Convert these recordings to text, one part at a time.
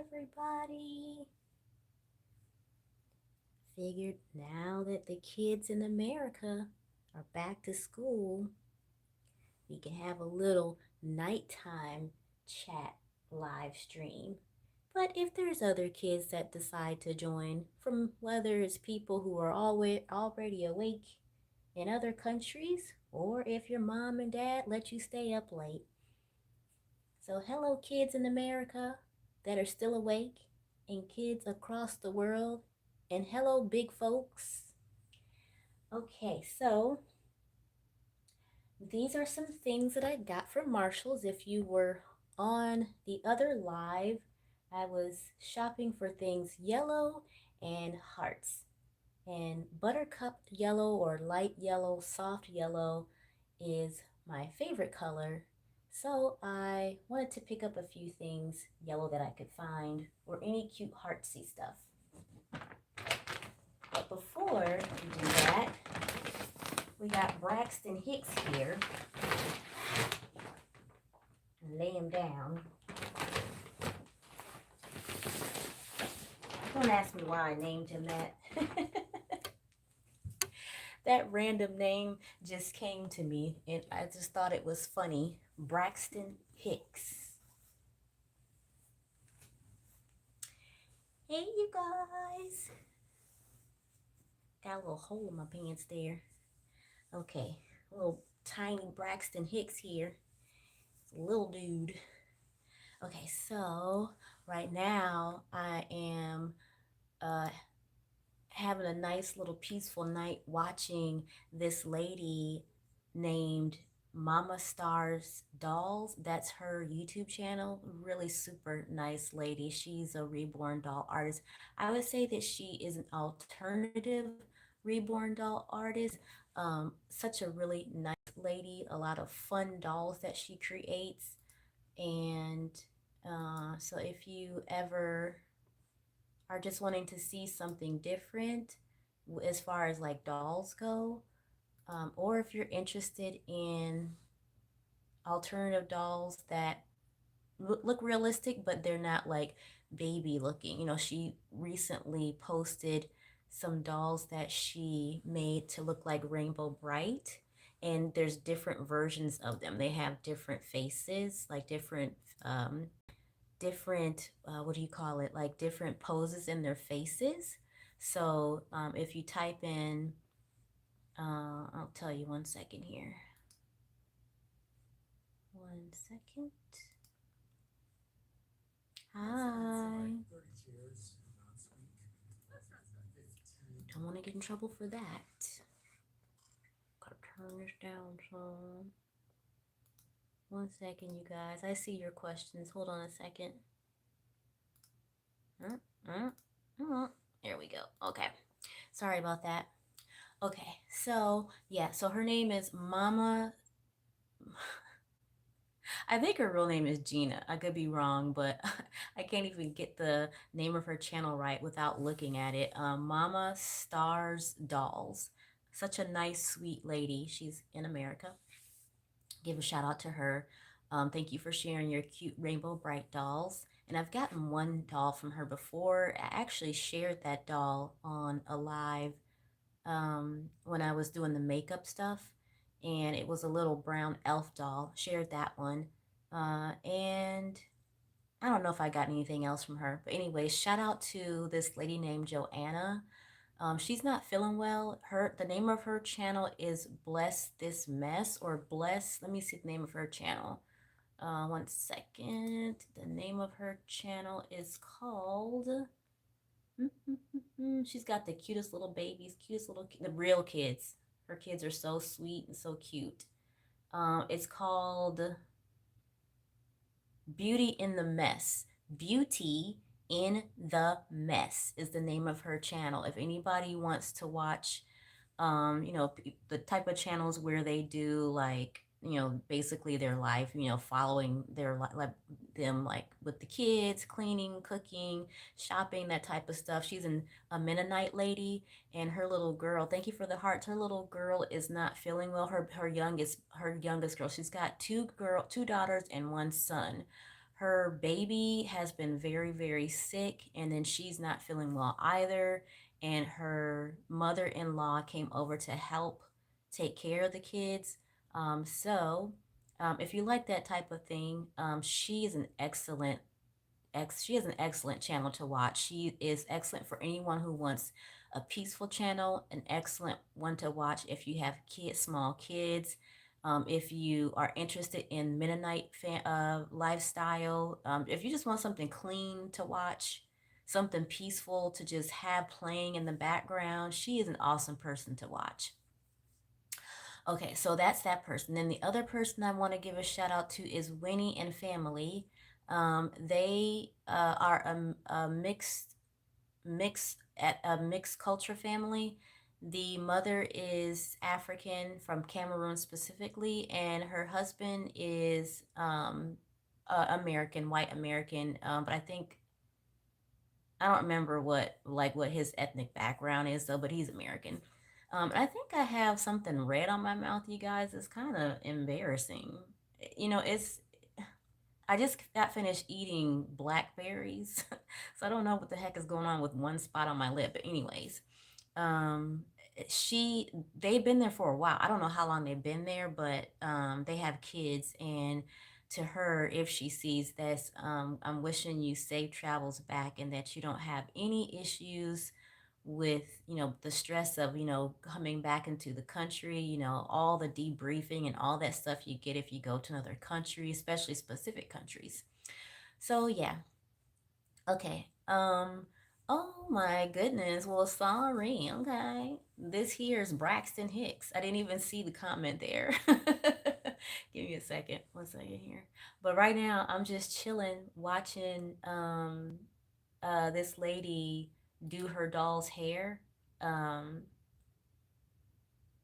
everybody. Figured now that the kids in America are back to school, we can have a little nighttime chat live stream. But if there's other kids that decide to join, from whether it's people who are already awake in other countries, or if your mom and dad let you stay up late. So, hello, kids in America that are still awake, and kids across the world, and hello, big folks. Okay, so these are some things that I got from Marshall's. If you were on the other live, I was shopping for things yellow and hearts. And buttercup yellow or light yellow, soft yellow is my favorite color. So I wanted to pick up a few things yellow that I could find or any cute heartsy stuff. But before we do that, we got Braxton Hicks here. Lay him down. Don't ask me why I named him that. That random name just came to me and I just thought it was funny. Braxton Hicks. Hey, you guys. Got a little hole in my pants there. Okay, little tiny Braxton Hicks here. It's a little dude. Okay, so right now I am having a nice little peaceful night watching this lady named Mama Stars Dolls. That's her YouTube channel. Really super nice lady. She's a reborn doll artist. I would say that she is an alternative reborn doll artist. Such a really nice lady. A lot of fun dolls that she creates. And so if you ever are just wanting to see something different as far as like dolls go, or if you're interested in alternative dolls that look realistic, but they're not like baby looking. She recently posted some dolls that she made to look like Rainbow Bright. And there's different versions of them. They have different faces, like different what do you call it, like different poses in their faces. So if you type in I'll tell you 1 second here. 1 second. Hi. Don't want to get in trouble for that. Gotta turn this down some. 1 second, you guys. I see your questions. Hold on a second. There we go. Okay. Sorry about that. Okay, so yeah, so her name is Mama. I think her real name is Gina. I could be wrong, but I can't even get the name of her channel right without looking at it. Mama Stars Dolls. Such a nice, sweet lady. She's in America. Give a shout out to her. Thank you for sharing your cute Rainbow Bright dolls. And I've gotten one doll from her before. I actually shared that doll on a live when I was doing the makeup stuff. And it was a little brown elf doll. Shared that one. And I don't know if I got anything else from her. But anyway, shout out to this lady named Joanna. She's not feeling well. The name of her channel is Bless This Mess, or Bless. Let me see the name of her channel. 1 second. The name of her channel is called. She's got the cutest little babies, the real kids. Her kids are so sweet and so cute. It's called Beauty in the Mess. Beauty in the Mess is the name of her channel. If anybody wants to watch, the type of channels where they do like, basically their life, following their like them like with the kids, cleaning, cooking, shopping, that type of stuff. She's a Mennonite lady, and her little girl. Thank you for the hearts. Her little girl is not feeling well. Her youngest girl. She's got two daughters and one son. her baby has been very, very sick, and then she's not feeling well either. And her mother in law came over to help take care of the kids. If you like that type of thing, she is an she has an excellent channel to watch. She is excellent for anyone who wants a peaceful channel, an excellent one to watch if you have small kids. If you are interested in Mennonite lifestyle, if you just want something clean to watch, something peaceful to just have playing in the background, she is an awesome person to watch. Okay, so that's that person. Then the other person I want to give a shout out to is Winnie and Family. They are a mixed culture family. The mother is African from Cameroon specifically, and her husband is American, white American. But I don't remember what his ethnic background is though, but he's American. I think I have something red on my mouth, you guys. It's kind of embarrassing. It's I just got finished eating blackberries, so I don't know what the heck is going on with one spot on my lip. But anyways, um, she they've been there for a while. I don't know how long they've been there, but they have kids, and to her, if she sees this, I'm wishing you safe travels back, and that you don't have any issues with the stress of coming back into the country, all the debriefing and all that stuff you get if you go to another country, especially specific countries. So yeah. Okay. Oh my goodness. Well, sorry. Okay. This here is Braxton Hicks. I didn't even see the comment there. Give me a second. 1 second here. But right now I'm just chilling watching this lady do her doll's hair. Um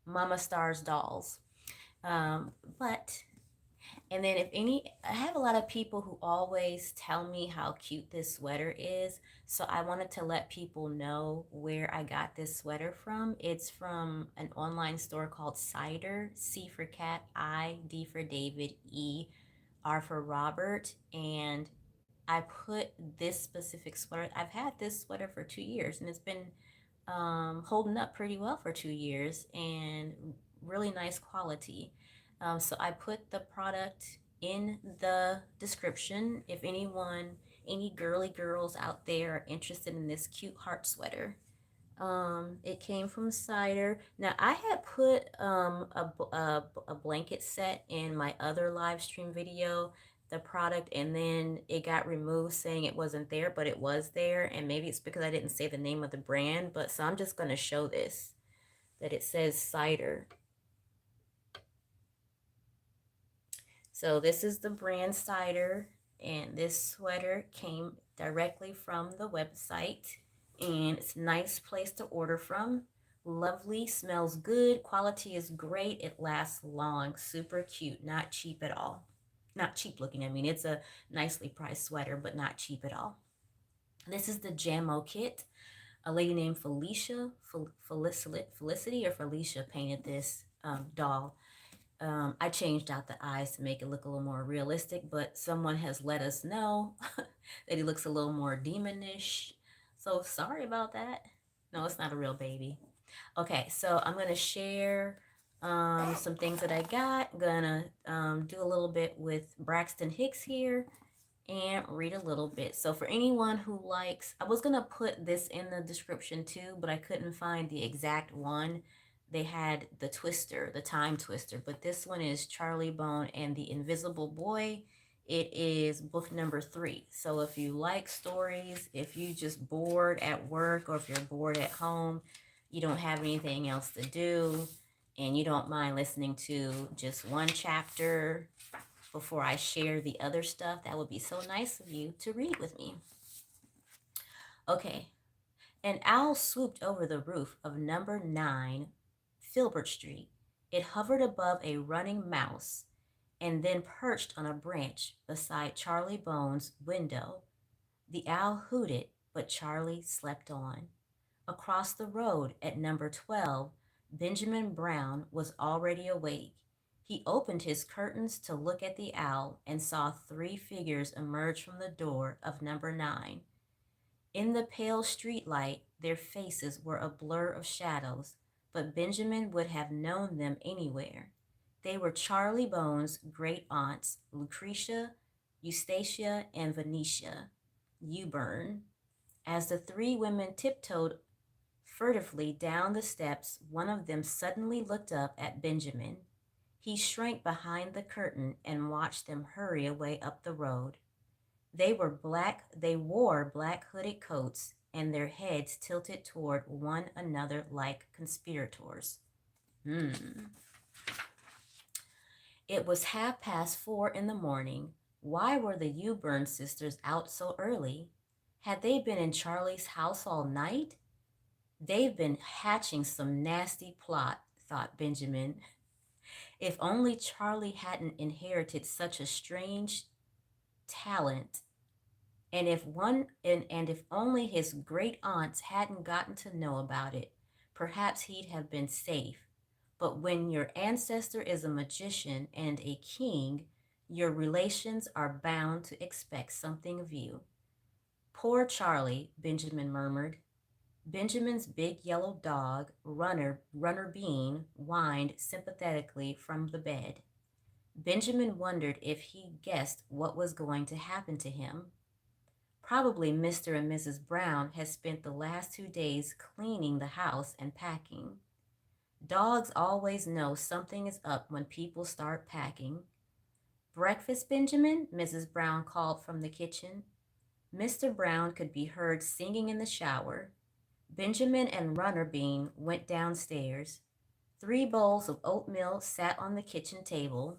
Mama Stars dolls. But And then I have a lot of people who always tell me how cute this sweater is. So I wanted to let people know where I got this sweater from. It's from an online store called Cider, C for cat, D for David, R for Robert. And I put this specific sweater, I've had this sweater for 2 years, and it's been holding up pretty well for 2 years, and really nice quality. So I put the product in the description if any girly girls out there are interested in this cute heart sweater. It came from Cider. Now I had put a blanket set in my other live stream video, the product, and then it got removed saying it wasn't there, but it was there. And maybe it's because I didn't say the name of the brand, but so I'm just going to show this, that it says Cider. So this is the brand Cider, and this sweater came directly from the website, and it's a nice place to order from. Lovely, smells good, quality is great, it lasts long, super cute, not cheap at all. Not cheap looking, I mean, it's a nicely priced sweater, but not cheap at all. This is the Jamo kit. A lady named Felicity or Felicia painted this doll. I changed out the eyes to make it look a little more realistic, but someone has let us know that he looks a little more demonish. So sorry about that. No, it's not a real baby. Okay, so I'm gonna share some things that I got. I'm gonna do a little bit with Braxton Hicks here and read a little bit. So for anyone who likes, I was gonna put this in the description too, but I couldn't find the exact one. They had the Twister, the Time Twister, but this one is Charlie Bone and the Invisible Boy. It is book number 3. So if you like stories, if you just bored at work, or if you're bored at home, you don't have anything else to do, and you don't mind listening to just one chapter before I share the other stuff, that would be so nice of you to read with me. Okay. An owl swooped over the roof of number 9 Filbert Street. It hovered above a running mouse and then perched on a branch beside Charlie Bone's window. The owl hooted, but Charlie slept on. Across the road at number 12, Benjamin Brown was already awake. He opened his curtains to look at the owl and saw three figures emerge from the door of number 9. In the pale streetlight, their faces were a blur of shadows, but Benjamin would have known them anywhere. They were Charlie Bones' great aunts, Lucretia, Eustacia, and Venetia Uburn. As the three women tiptoed furtively down the steps, one of them suddenly looked up at Benjamin. He shrank behind the curtain and watched them hurry away up the road. They wore black hooded coats and their heads tilted toward one another like conspirators. Hmm. It was 4:30 in the morning. Why were the Uburn sisters out so early? Had they been in Charlie's house all night? They've been hatching some nasty plot, thought Benjamin. If only Charlie hadn't inherited such a strange talent, and if only his great aunts hadn't gotten to know about it, perhaps he'd have been safe. But when your ancestor is a magician and a king, your relations are bound to expect something of you. Poor Charlie, Benjamin murmured. Benjamin's big yellow dog, Runner Bean, whined sympathetically from the bed. Benjamin wondered if he guessed what was going to happen to him. Probably Mr. and Mrs. Brown had spent the last 2 days cleaning the house and packing. Dogs always know something is up when people start packing. Breakfast, Benjamin? Mrs. Brown called from the kitchen. Mr. Brown could be heard singing in the shower. Benjamin and Runner Bean went downstairs. 3 bowls of oatmeal sat on the kitchen table.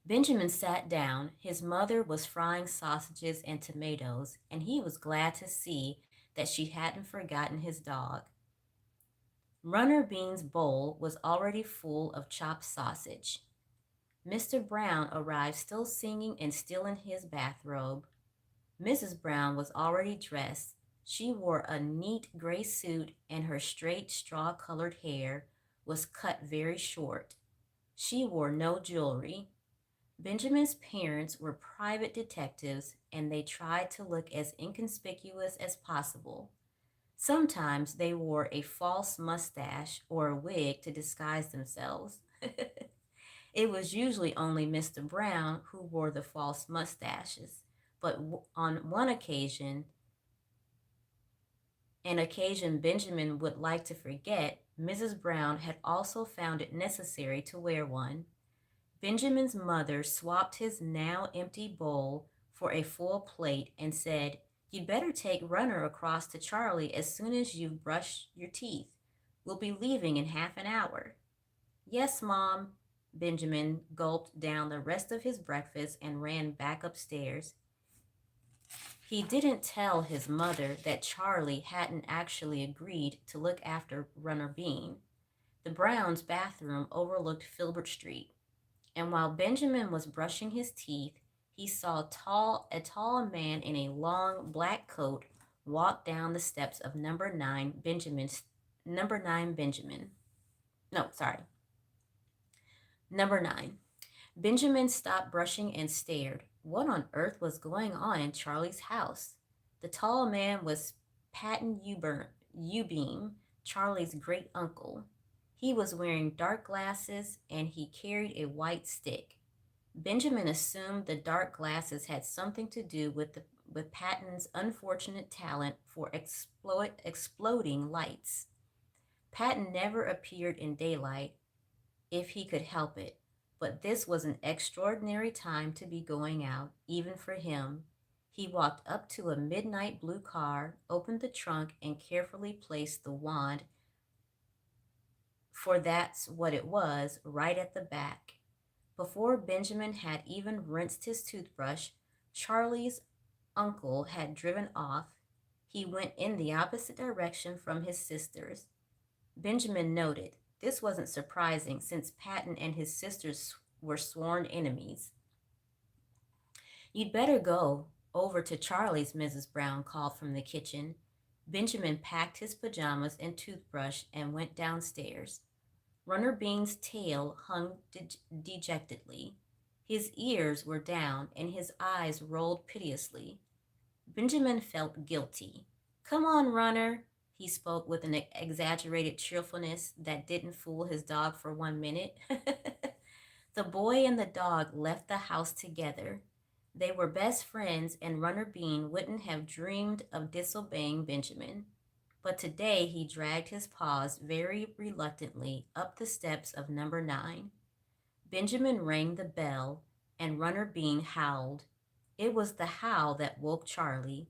Benjamin sat down. His mother was frying sausages and tomatoes, and he was glad to see that she hadn't forgotten his dog. Runner Bean's bowl was already full of chopped sausage. Mr. Brown arrived still singing and still in his bathrobe. Mrs. Brown was already dressed. She wore a neat gray suit, and her straight straw-colored hair was cut very short. She wore no jewelry. Benjamin's parents were private detectives, and they tried to look as inconspicuous as possible. Sometimes they wore a false mustache or a wig to disguise themselves. It was usually only Mr. Brown who wore the false mustaches, but on one occasion, an occasion Benjamin would like to forget, Mrs. Brown had also found it necessary to wear one. Benjamin's mother swapped his now empty bowl for a full plate and said, "You'd better take Runner across to Charlie as soon as you've brushed your teeth. We'll be leaving in half an hour." "Yes, Mom." Benjamin gulped down the rest of his breakfast and ran back upstairs. He didn't tell his mother that Charlie hadn't actually agreed to look after Runner Bean. The Browns' bathroom overlooked Filbert Street, and while Benjamin was brushing his teeth, he saw a tall man in a long black coat walk down the steps of number 9 Benjamin. No, sorry. Number 9. Benjamin stopped brushing and stared. What on earth was going on in Charlie's house? The tall man was Patton Ubeam, Charlie's great uncle. He was wearing dark glasses and he carried a white stick. Benjamin assumed the dark glasses had something to do with Patton's unfortunate talent for exploding lights. Patton never appeared in daylight if he could help it, but this was an extraordinary time to be going out, even for him. He walked up to a midnight blue car, opened the trunk, and carefully placed the wand, for that's what it was, right at the back. Before Benjamin had even rinsed his toothbrush, Charlie's uncle had driven off. He went in the opposite direction from his sisters. Benjamin noted. This wasn't surprising since Patton and his sisters were sworn enemies. "You'd better go over to Charlie's," Mrs. Brown called from the kitchen. Benjamin packed his pajamas and toothbrush and went downstairs. Runner Bean's tail hung dejectedly. His ears were down and his eyes rolled piteously. Benjamin felt guilty. Come on, Runner, he spoke with an exaggerated cheerfulness that didn't fool his dog for 1 minute. The boy and the dog left the house together. They were best friends, and Runner Bean wouldn't have dreamed of disobeying Benjamin. But today he dragged his paws very reluctantly up the steps of number 9. Benjamin rang the bell, and Runner Bean howled. It was the howl that woke Charlie.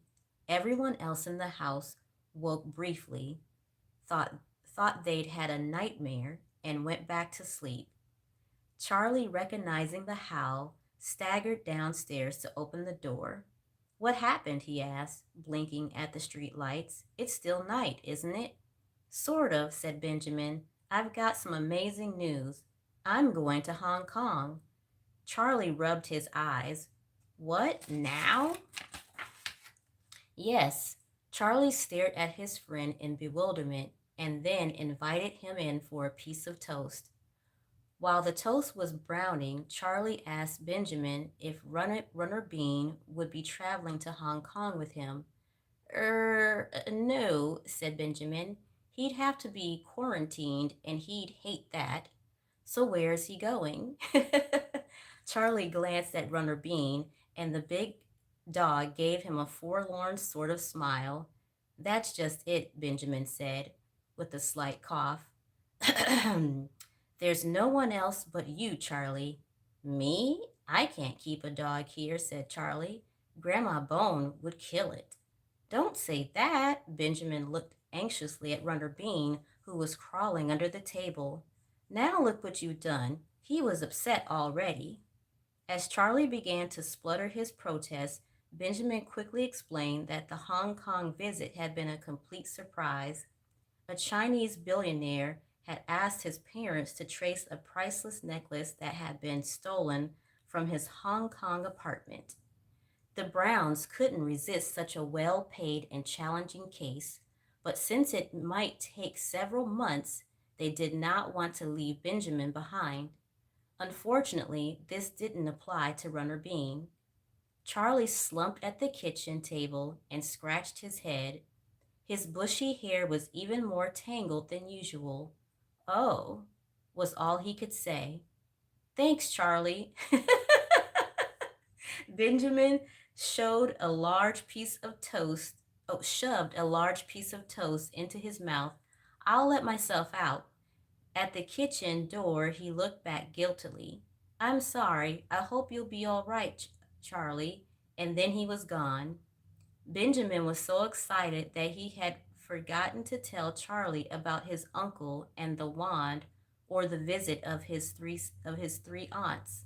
Everyone else in the house woke briefly, thought, thought they'd had a nightmare, and went back to sleep. Charlie, recognizing the howl, staggered downstairs to open the door. What happened? He asked, blinking at the street lights. It's still night, isn't it? Sort of, said Benjamin. I've got some amazing news. I'm going to Hong Kong. Charlie rubbed his eyes. What, now? Yes. Charlie stared at his friend in bewilderment and then invited him in for a piece of toast. While the toast was browning, Charlie asked Benjamin if Runner Bean would be traveling to Hong Kong with him. No, said Benjamin. He'd have to be quarantined, and he'd hate that. So where's he going? Charlie glanced at Runner Bean, and the big dog gave him a forlorn sort of smile. That's just it, Benjamin said, with a slight cough. There's no one else but you, Charlie. Me? I can't keep a dog here, said Charlie. Grandma Bone would kill it. Don't say that. Benjamin looked anxiously at Runner Bean, who was crawling under the table. Now look what you've done. He was upset already. As Charlie began to splutter his protest, Benjamin quickly explained that the Hong Kong visit had been a complete surprise. A Chinese billionaire had asked his parents to trace a priceless necklace that had been stolen from his Hong Kong apartment. The Browns couldn't resist such a well paid and challenging case, but since it might take several months, they did not want to leave Benjamin behind. Unfortunately, this didn't apply to Runner Bean. Charlie slumped at the kitchen table and scratched his head. His bushy hair was even more tangled than usual. Oh, was all he could say. Thanks, Charlie. Benjamin showed a large piece of toast, shoved a large piece of toast into his mouth. I'll let myself out. At the kitchen door, he looked back guiltily. I'm sorry. I hope you'll be all right, Charlie. And then he was gone. Benjamin was so excited that he had forgotten to tell Charlie about his uncle and the wand or the visit of his three aunts.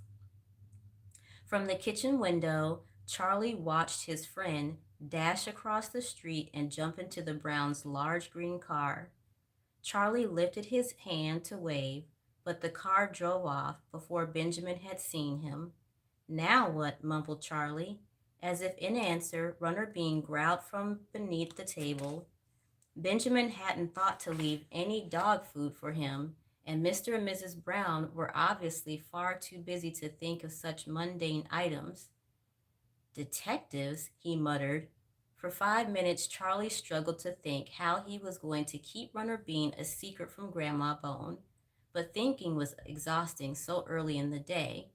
From the kitchen window, Charlie watched his friend dash across the street and jump into the Browns' large green car. Charlie lifted his hand to wave, but the car drove off before Benjamin had seen him. Now what? Mumbled Charlie. As if in answer, Runner Bean growled from beneath the table. Benjamin hadn't thought to leave any dog food for him, and Mr. and Mrs. Brown were obviously far too busy to think of such mundane items. Detectives, he muttered. For 5 minutes, Charlie struggled to think how he was going to keep Runner Bean a secret from Grandma Bone, but thinking was exhausting so early in the day.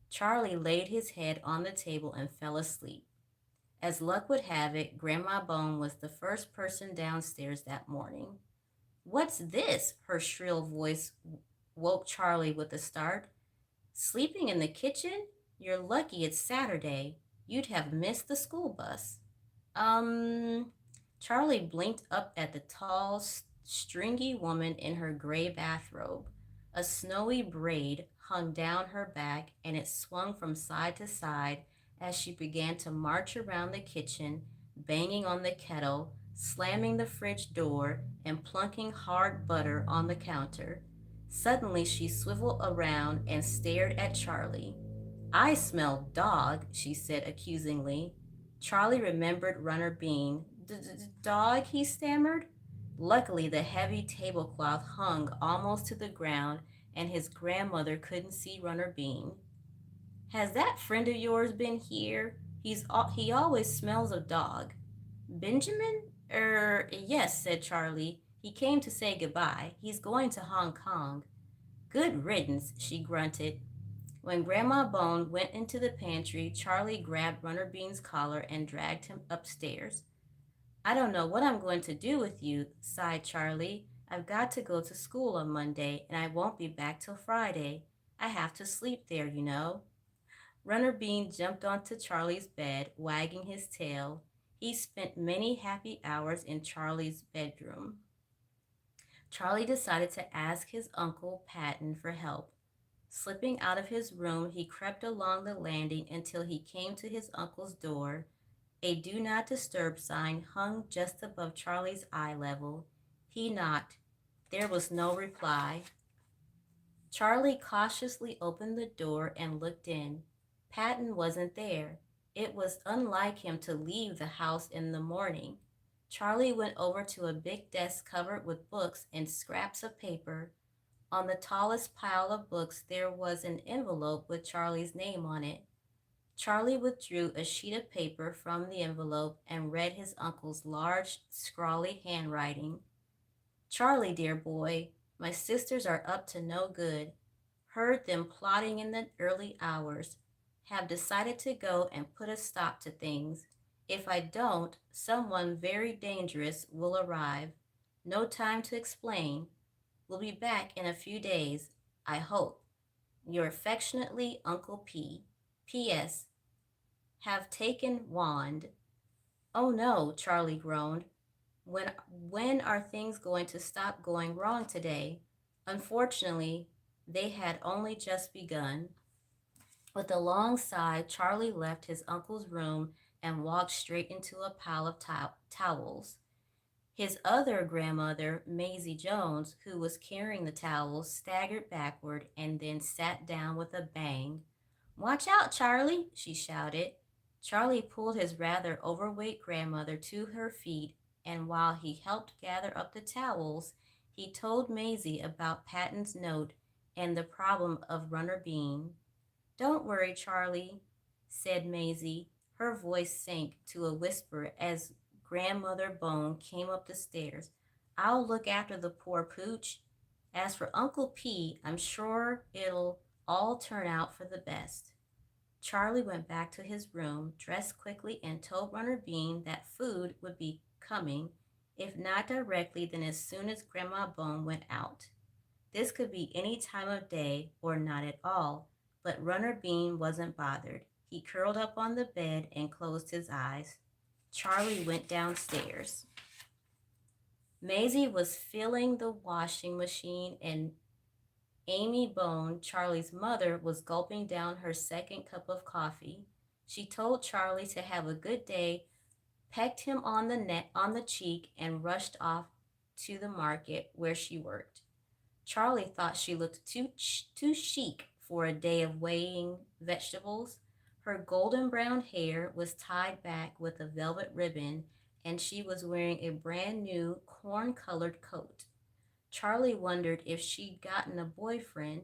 Charlie laid his head on the table and fell asleep. As luck would have it, Grandma Bone was the first person downstairs that morning. What's this? Her shrill voice woke Charlie with a start. Sleeping in the kitchen? You're lucky it's Saturday. You'd have missed the school bus. Um, Charlie blinked up at the tall, stringy woman in her gray bathrobe. A snowy braid hung down her back and it swung from side to side as she began to march around the kitchen, banging on the kettle, slamming the fridge door, and plunking hard butter on the counter. Suddenly she swiveled around and stared at Charlie. I smell dog, she said accusingly. Charlie remembered Runner Bean. Dog, he stammered. Luckily, the heavy tablecloth hung almost to the ground, and his grandmother couldn't see Runner Bean. Has that friend of yours been here? He always smells of dog. Benjamin? Yes, said Charlie. He came to say goodbye. He's going to Hong Kong. Good riddance, she grunted. When Grandma Bone went into the pantry, Charlie grabbed Runner Bean's collar and dragged him upstairs. I don't know what I'm going to do with you, sighed Charlie. I've got to go to school on Monday, and I won't be back till Friday. I have to sleep there, you know. Runner Bean jumped onto Charlie's bed, wagging his tail. He spent many happy hours in Charlie's bedroom. Charlie decided to ask his uncle Patton for help. Slipping out of his room, he crept along the landing until he came to his uncle's door. A do not disturb sign hung just above Charlie's eye level. He knocked. There was no reply. Charlie cautiously opened the door and looked in. Patton wasn't there. It was unlike him to leave the house in the morning. Charlie went over to a big desk covered with books and scraps of paper. On the tallest pile of books, there was an envelope with Charlie's name on it. Charlie withdrew a sheet of paper from the envelope and read his uncle's large, scrawly handwriting. Charlie, dear boy, my sisters are up to no good. Heard them plotting in the early hours. Have decided to go and put a stop to things. If I don't, someone very dangerous will arrive. No time to explain. We'll be back in a few days, I hope. Your affectionately, Uncle P. P.S. Have taken wand. Oh no, Charlie groaned. When are things going to stop going wrong today? Unfortunately, they had only just begun. With a long sigh, Charlie left his uncle's room and walked straight into a pile of towels. His other grandmother, Maisie Jones, who was carrying the towels, staggered backward and then sat down with a bang. Watch out, Charlie, she shouted. Charlie pulled his rather overweight grandmother to her feet, and while he helped gather up the towels, he told Maisie about Patton's note and the problem of Runner Bean. Don't worry, Charlie, said Maisie. Her voice sank to a whisper as Grandmother Bone came up the stairs. I'll look after the poor pooch. As for Uncle P, I'm sure it'll all turn out for the best. Charlie went back to his room, dressed quickly, and told Runner Bean that food would be coming, if not directly, then as soon as Grandma Bone went out. This could be any time of day or not at all, but Runner Bean wasn't bothered. He curled up on the bed and closed his eyes. Charlie went downstairs. Maisie was filling the washing machine, and Amy Bone, Charlie's mother, was gulping down her second cup of coffee. She told Charlie to have a good day, pecked him on the cheek, and rushed off to the market where she worked. Charlie thought she looked too chic for a day of weighing vegetables. Her golden brown hair was tied back with a velvet ribbon, and she was wearing a brand new corn colored coat. Charlie wondered if she'd gotten a boyfriend.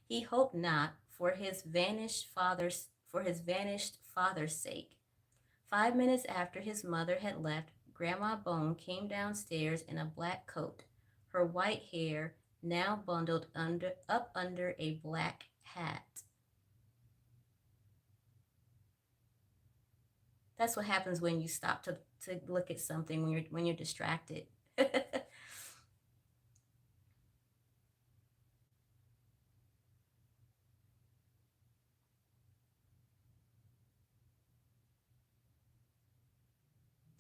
He hoped not, for his vanished father's sake. 5 minutes after his mother had left, Grandma Bone came downstairs in a black coat, her white hair now bundled under a black hat. That's what happens when you stop to look at something when you're distracted.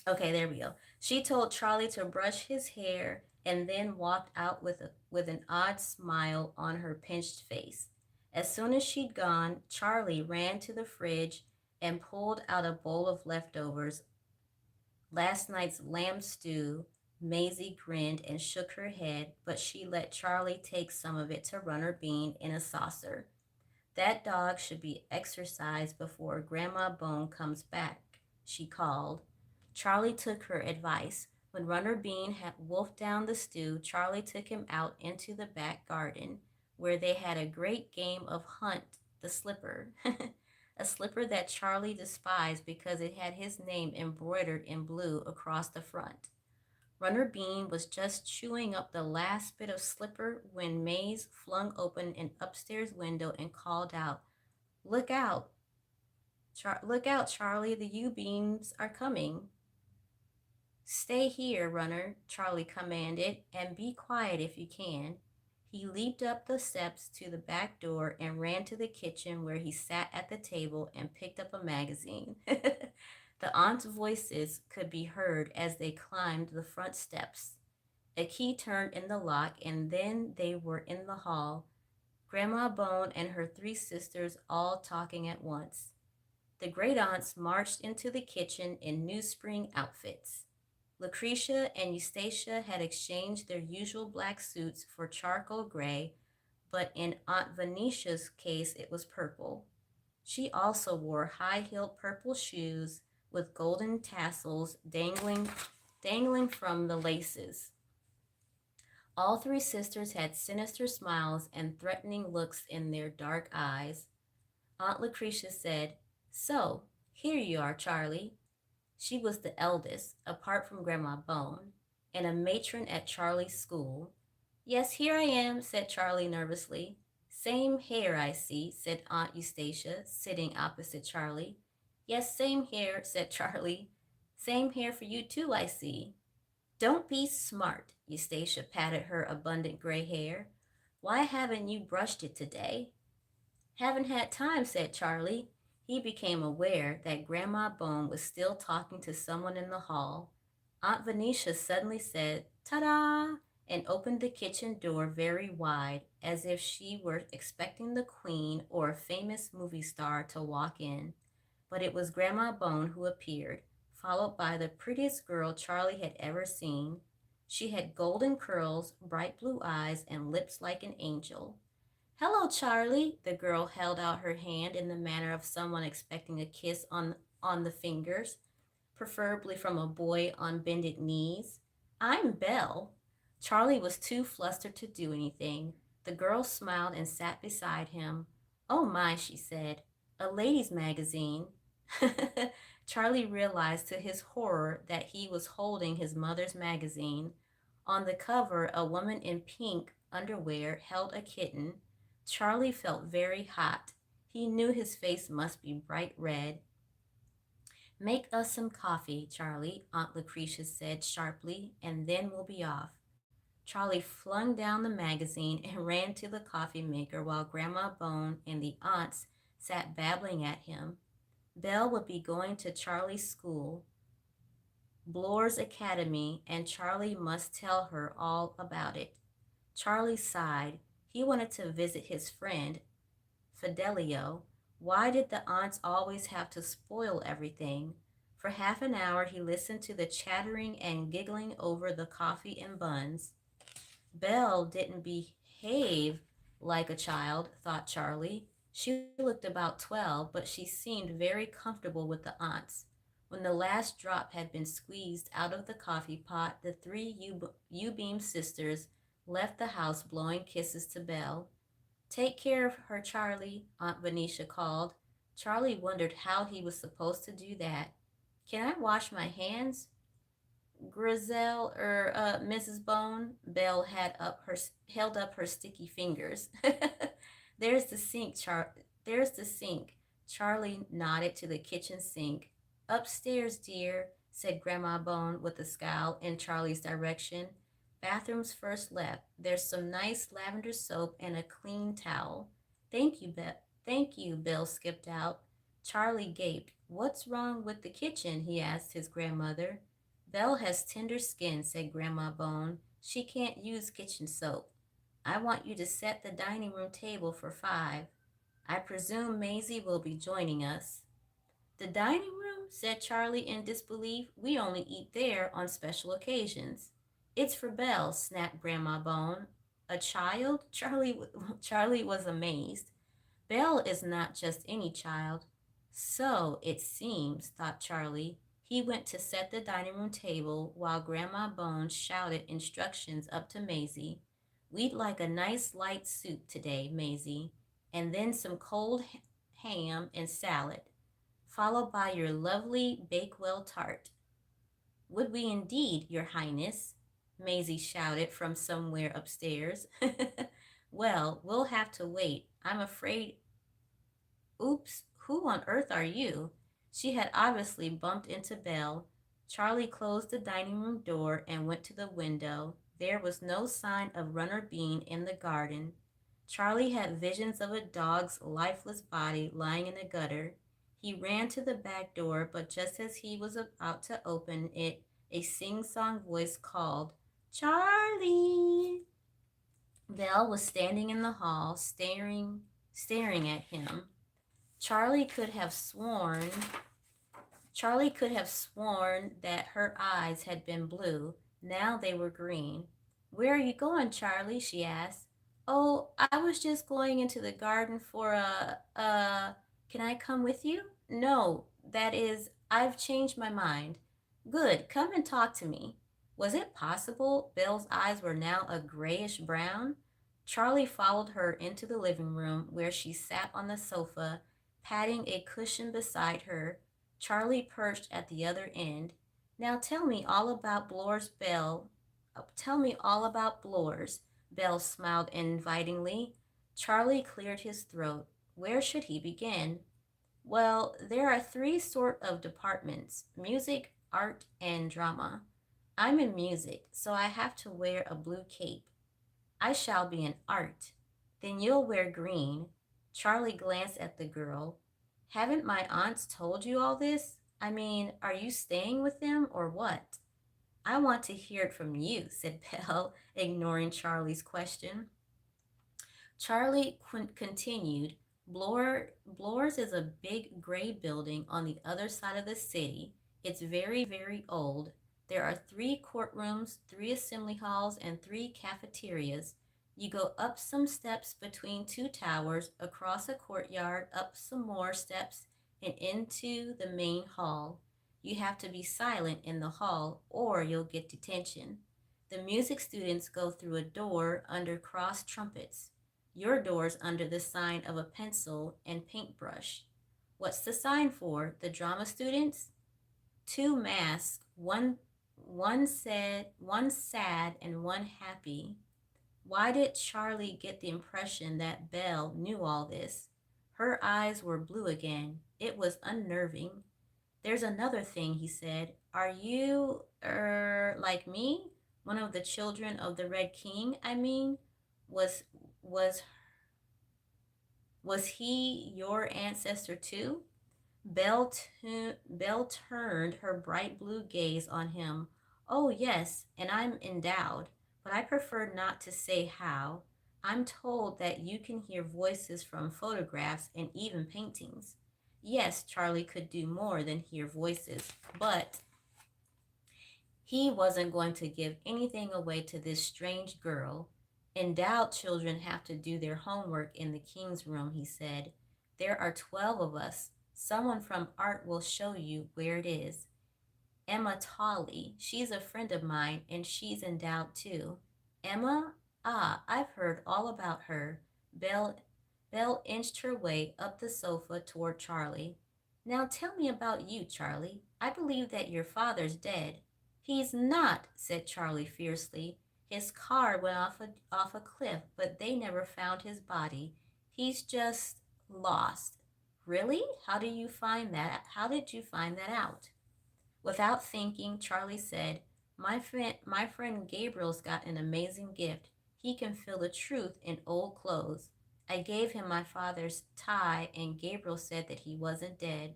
Okay, there we go. She told Charlie to brush his hair and then walked out with an odd smile on her pinched face. As soon as she'd gone, Charlie ran to the fridge and pulled out a bowl of leftovers. Last night's lamb stew. Maisie grinned and shook her head, but she let Charlie take some of it to Runner Bean in a saucer. That dog should be exercised before Grandma Bone comes back, she called. Charlie took her advice. When Runner Bean had wolfed down the stew, Charlie took him out into the back garden, where they had a great game of Hunt the Slipper. A slipper that Charlie despised because it had his name embroidered in blue across the front. Runner Bean was just chewing up the last bit of slipper when Maze flung open an upstairs window and called out, "Look out! Look out, Charlie! The U beams are coming!" "Stay here, Runner," Charlie commanded, "and be quiet if you can." He leaped up the steps to the back door and ran to the kitchen where he sat at the table and picked up a magazine. The aunts' voices could be heard as they climbed the front steps. A key turned in the lock, and then they were in the hall, Grandma Bone and her three sisters all talking at once. The great aunts marched into the kitchen in new spring outfits. Lucretia and Eustacia had exchanged their usual black suits for charcoal gray, but in Aunt Venetia's case it was purple. She also wore high-heeled purple shoes with golden tassels dangling from the laces. All three sisters had sinister smiles and threatening looks in their dark eyes. Aunt Lucretia said, "So, here you are, Charlie." She was the eldest, apart from Grandma Bone, and a matron at Charlie's school. "Yes, here I am," said Charlie nervously. "Same hair, I see," said Aunt Eustacia, sitting opposite Charlie. "Yes, same hair," said Charlie. "Same hair for you too, I see." "Don't be smart," Eustacia patted her abundant gray hair. "Why haven't you brushed it today?" "Haven't had time," said Charlie. He became aware that Grandma Bone was still talking to someone in the hall. Aunt Venetia suddenly said, "Ta-da!" and opened the kitchen door very wide, as if she were expecting the Queen or a famous movie star to walk in. But it was Grandma Bone who appeared, followed by the prettiest girl Charlie had ever seen. She had golden curls, bright blue eyes, and lips like an angel. "Hello, Charlie." The girl held out her hand in the manner of someone expecting a kiss on the fingers, preferably from a boy on bended knees. "I'm Belle." Charlie was too flustered to do anything. The girl smiled and sat beside him. "Oh my," she said, "a ladies' magazine." Charlie realized to his horror that he was holding his mother's magazine. On the cover, a woman in pink underwear held a kitten. Charlie felt very hot. He knew his face must be bright red. "Make us some coffee, Charlie," Aunt Lucretia said sharply, "and then we'll be off." Charlie flung down the magazine and ran to the coffee maker while Grandma Bone and the aunts sat babbling at him. Belle would be going to Charlie's school, Bloor's Academy, and Charlie must tell her all about it. Charlie sighed. He wanted to visit his friend, Fidelio. Why did the aunts always have to spoil everything? For half an hour he listened to the chattering and giggling over the coffee and buns. Belle didn't behave like a child, thought Charlie. She looked about 12, but she seemed very comfortable with the aunts. When the last drop had been squeezed out of the coffee pot, the three U-Beam sisters left the house blowing kisses to Belle. "Take care of her, Charlie," Aunt Venetia called. Charlie wondered how he was supposed to do that. "Can I wash my hands, Grizel Mrs. Bone?" Belle held up her sticky fingers. "There's the sink, There's the sink." Charlie nodded to the kitchen sink. "Upstairs, dear," said Grandma Bone with a scowl in Charlie's direction. "Bathroom's first left. There's some nice lavender soap and a clean towel." "Thank you, Thank you." Bill skipped out. Charlie gaped. "What's wrong with the kitchen?" he asked his grandmother. "Belle has tender skin," said Grandma Bone. "She can't use kitchen soap. I want you to set the dining room table for 5. I presume Maisie will be joining us." "The dining room?" said Charlie in disbelief. "We only eat there on special occasions." "It's for Belle," snapped Grandma Bone. "A child?" Charlie was amazed. "Belle is not just any child." "So it seems," thought Charlie. He went to set the dining room table while Grandma Bones shouted instructions up to Maisie. We'd like a nice light soup today, Maisie, and then some cold ham and salad, followed by your lovely Bakewell tart. Would we indeed, Your Highness? Maisie shouted from somewhere upstairs. Well, we'll have to wait. I'm afraid. Oops, who on earth are you? She had obviously bumped into Belle. Charlie closed the dining room door and went to the window. There was no sign of Runner Bean in the garden. Charlie had visions of a dog's lifeless body lying in the gutter. He ran to the back door, but just as he was about to open it, a sing-song voice called, Charlie! Belle was standing in the hall, staring at him. Charlie could have sworn Charlie could have sworn that her eyes had been blue. Now they were green. Where are you going, Charlie? She asked. Oh, I was just going into the garden for can I come with you? No, that is, I've changed my mind. Good, come and talk to me. Was it possible Belle's eyes were now a grayish brown? Charlie followed her into the living room where she sat on the sofa, patting a cushion beside her. Charlie perched at the other end. Now tell me all about Bloor's Belle. Tell me all about Bloor's. Belle smiled invitingly. Charlie cleared his throat. Where should he begin? Well, there are three sort of departments: music, art, and drama. I'm in music, so I have to wear a blue cape. I shall be in art. Then you'll wear green. Charlie glanced at the girl. Haven't my aunts told you all this? I mean, are you staying with them or what? I want to hear it from you, said Belle, ignoring Charlie's question. Charlie continued, Bloor's is a big gray building on the other side of the city. It's very, very old. There are three courtrooms, three assembly halls, and three cafeterias. You go up some steps between two towers, across a courtyard, up some more steps, and into the main hall. You have to be silent in the hall, or you'll get detention. The music students go through a door under crossed trumpets. Your door's under the sign of a pencil and paintbrush. What's the sign for? The drama students? Two masks, one sad and one happy. Why did Charlie get the impression that Belle knew all this? Her eyes were blue again. It was unnerving. There's another thing, he said. Are you, like me? One of the children of the Red King, I mean? Was was was he your ancestor too? Belle turned her bright blue gaze on him. Oh, yes, and I'm endowed, but I prefer not to say how. I'm told that you can hear voices from photographs and even paintings. Yes, Charlie could do more than hear voices, but he wasn't going to give anything away to this strange girl. Endowed children have to do their homework in the king's room, he said. There are 12 of us. Someone from art will show you where it is. Emma Tolley. She's a friend of mine, and she's endowed too. Emma? Ah, I've heard all about her. Belle, Belle inched her way up the sofa toward Charlie. Now tell me about you, Charlie. I believe that your father's dead. He's not, said Charlie fiercely. His car went off a cliff, but they never found his body. He's just lost. Really? How did you find that out? Without thinking, Charlie said, my friend Gabriel's got an amazing gift. He can feel the truth in old clothes. I gave him my father's tie, and Gabriel said that he wasn't dead.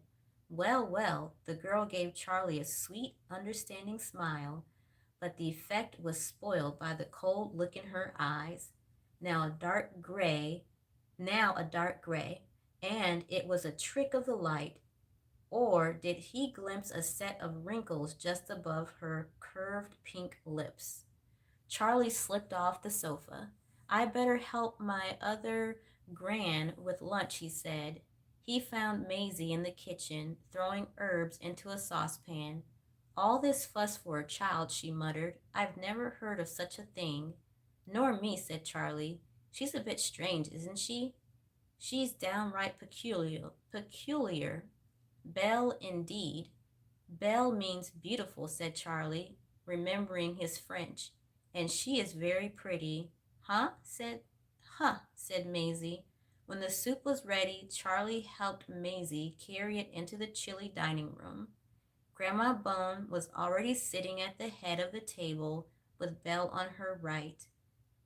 Well, well, the girl gave Charlie a sweet, understanding smile, but the effect was spoiled by the cold look in her eyes. Now a dark gray, now a dark gray, and it was a trick of the light, or did he glimpse a set of wrinkles just above her curved pink lips? Charlie slipped off the sofa. I better help my other gran with lunch, he said. He found Maisie in the kitchen, throwing herbs into a saucepan. All this fuss for a child, she muttered. I've never heard of such a thing. Nor me, said Charlie. She's a bit strange, isn't she? She's downright peculiar. Peculiar. Belle, indeed. Belle means beautiful, said Charlie, remembering his French. And she is very pretty. Huh? said Maisie. When the soup was ready, Charlie helped Maisie carry it into the chilly dining room. Grandma Bone was already sitting at the head of the table with Belle on her right.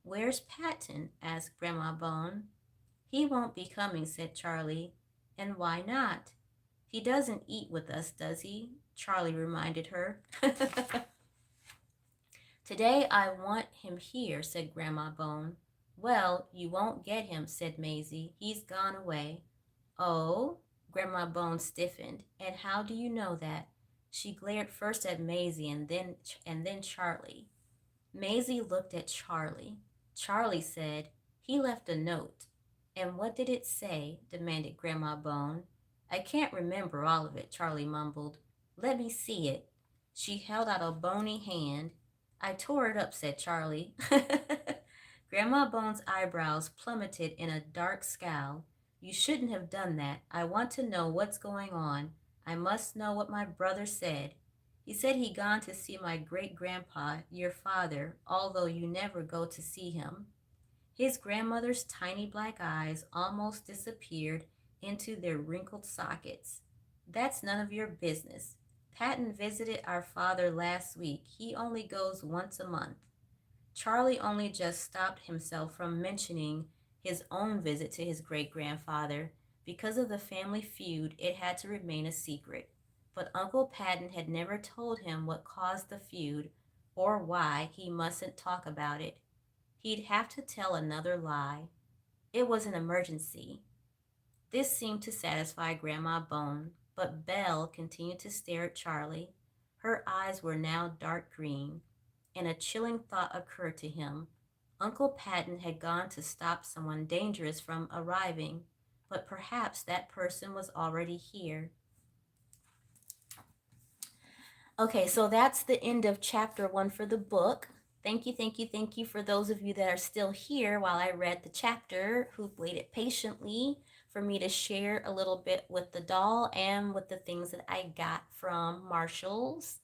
Where's Patton? Asked Grandma Bone. He won't be coming, said Charlie. And why not? He doesn't eat with us, does he? Charlie reminded her. Today I want him here, said Grandma Bone. Well, you won't get him, said Maisie. He's gone away. Oh? Grandma Bone stiffened. And how do you know that? She glared first at Maisie and then Charlie. Maisie looked at Charlie. Charlie said, He left a note. And what did it say? Demanded Grandma Bone. I can't remember all of it, Charlie mumbled. Let me see it. She held out a bony hand. I tore it up, said Charlie. Grandma Bone's eyebrows plummeted in a dark scowl. You shouldn't have done that. I want to know what's going on. I must know what my brother said. He said he'd gone to see my great-grandpa, your father, although you never go to see him. His grandmother's tiny black eyes almost disappeared into their wrinkled sockets. That's none of your business. Patton visited our father last week. He only goes once a month. Charlie only just stopped himself from mentioning his own visit to his great-grandfather. Because of the family feud, it had to remain a secret. But Uncle Patton had never told him what caused the feud or why he mustn't talk about it. He'd have to tell another lie. It was an emergency. This seemed to satisfy Grandma Bone, but Belle continued to stare at Charlie. Her eyes were now dark green, and a chilling thought occurred to him. Uncle Patton had gone to stop someone dangerous from arriving, but perhaps that person was already here. Okay, so that's the end of chapter 1 for the book. Thank you for those of you that are still here while I read the chapter, who waited patiently for me to share a little bit with the doll and with the things that I got from Marshall's.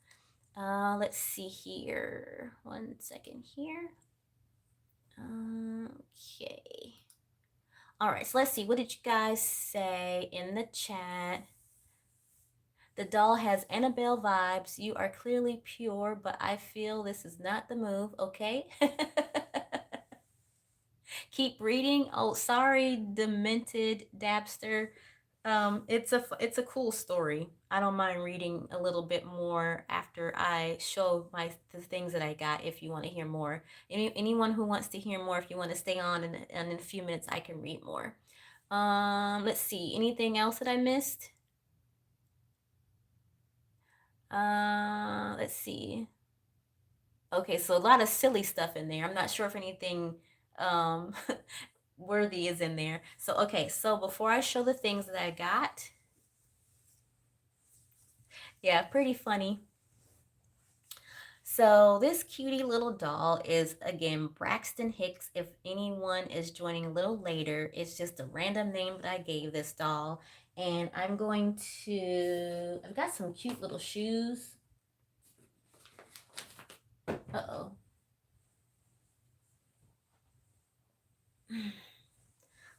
Let's see here. 1 second here. Okay. All right, so let's see. What did you guys say in the chat? The doll has Annabelle vibes. You are clearly pure, but I feel this is not the move, okay? Keep reading. Oh, sorry, demented Dabster. It's a cool story. I don't mind reading a little bit more after I show the things that I got. If you want to hear more, anyone who wants to hear more, if you want to stay on, and in a few minutes I can read more. Let's see. Anything else that I missed? Let's see. Okay, so a lot of silly stuff in there. I'm not sure if anything um worthy is in there. So okay, so before I show the things that I got, yeah, pretty funny. So this cutie little doll is, again, Braxton Hicks. If anyone is joining a little later, it's just a random name that I gave this doll. And I've got some cute little shoes. Uh-oh.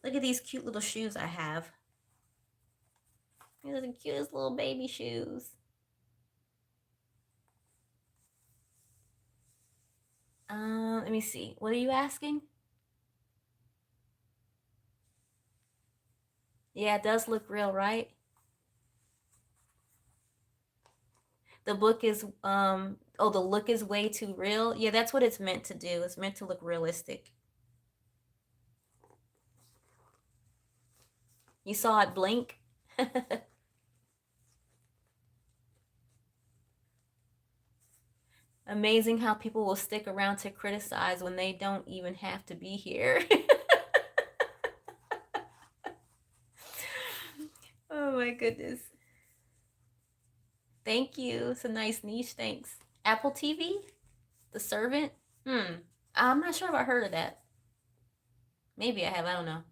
Look at these cute little shoes I have. These are the cutest little baby shoes. Let me see. What are you asking? Yeah, it does look real, right? The book is the look is way too real. Yeah, that's what it's meant to do. It's meant to look realistic. You saw it blink? Amazing how people will stick around to criticize when they don't even have to be here. my goodness. Thank you. It's a nice niche. Thanks. Apple TV? The Servant? I'm not sure if I heard of that. Maybe I have. I don't know.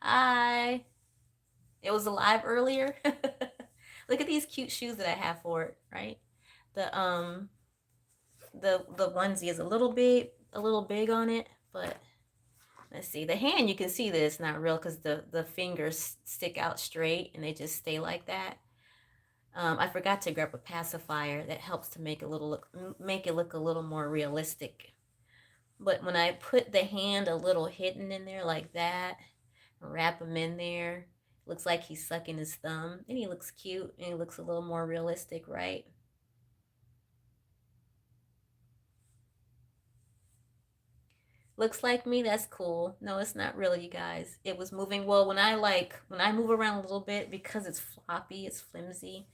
Hi. It was alive earlier. Look at these cute shoes that I have for it, right? The the onesie is a little big on it, but let's see. The hand, you can see that it's not real because the fingers stick out straight and they just stay like that. I forgot to grab a pacifier that helps to make it look a little more realistic. But when I put the hand a little hidden in there like that, wrap him in there, looks like he's sucking his thumb, and he looks cute and he looks a little more realistic, right? Looks like me. That's cool. No, it's not really, you guys. It was moving. Well, when I move around a little bit because it's floppy, it's flimsy.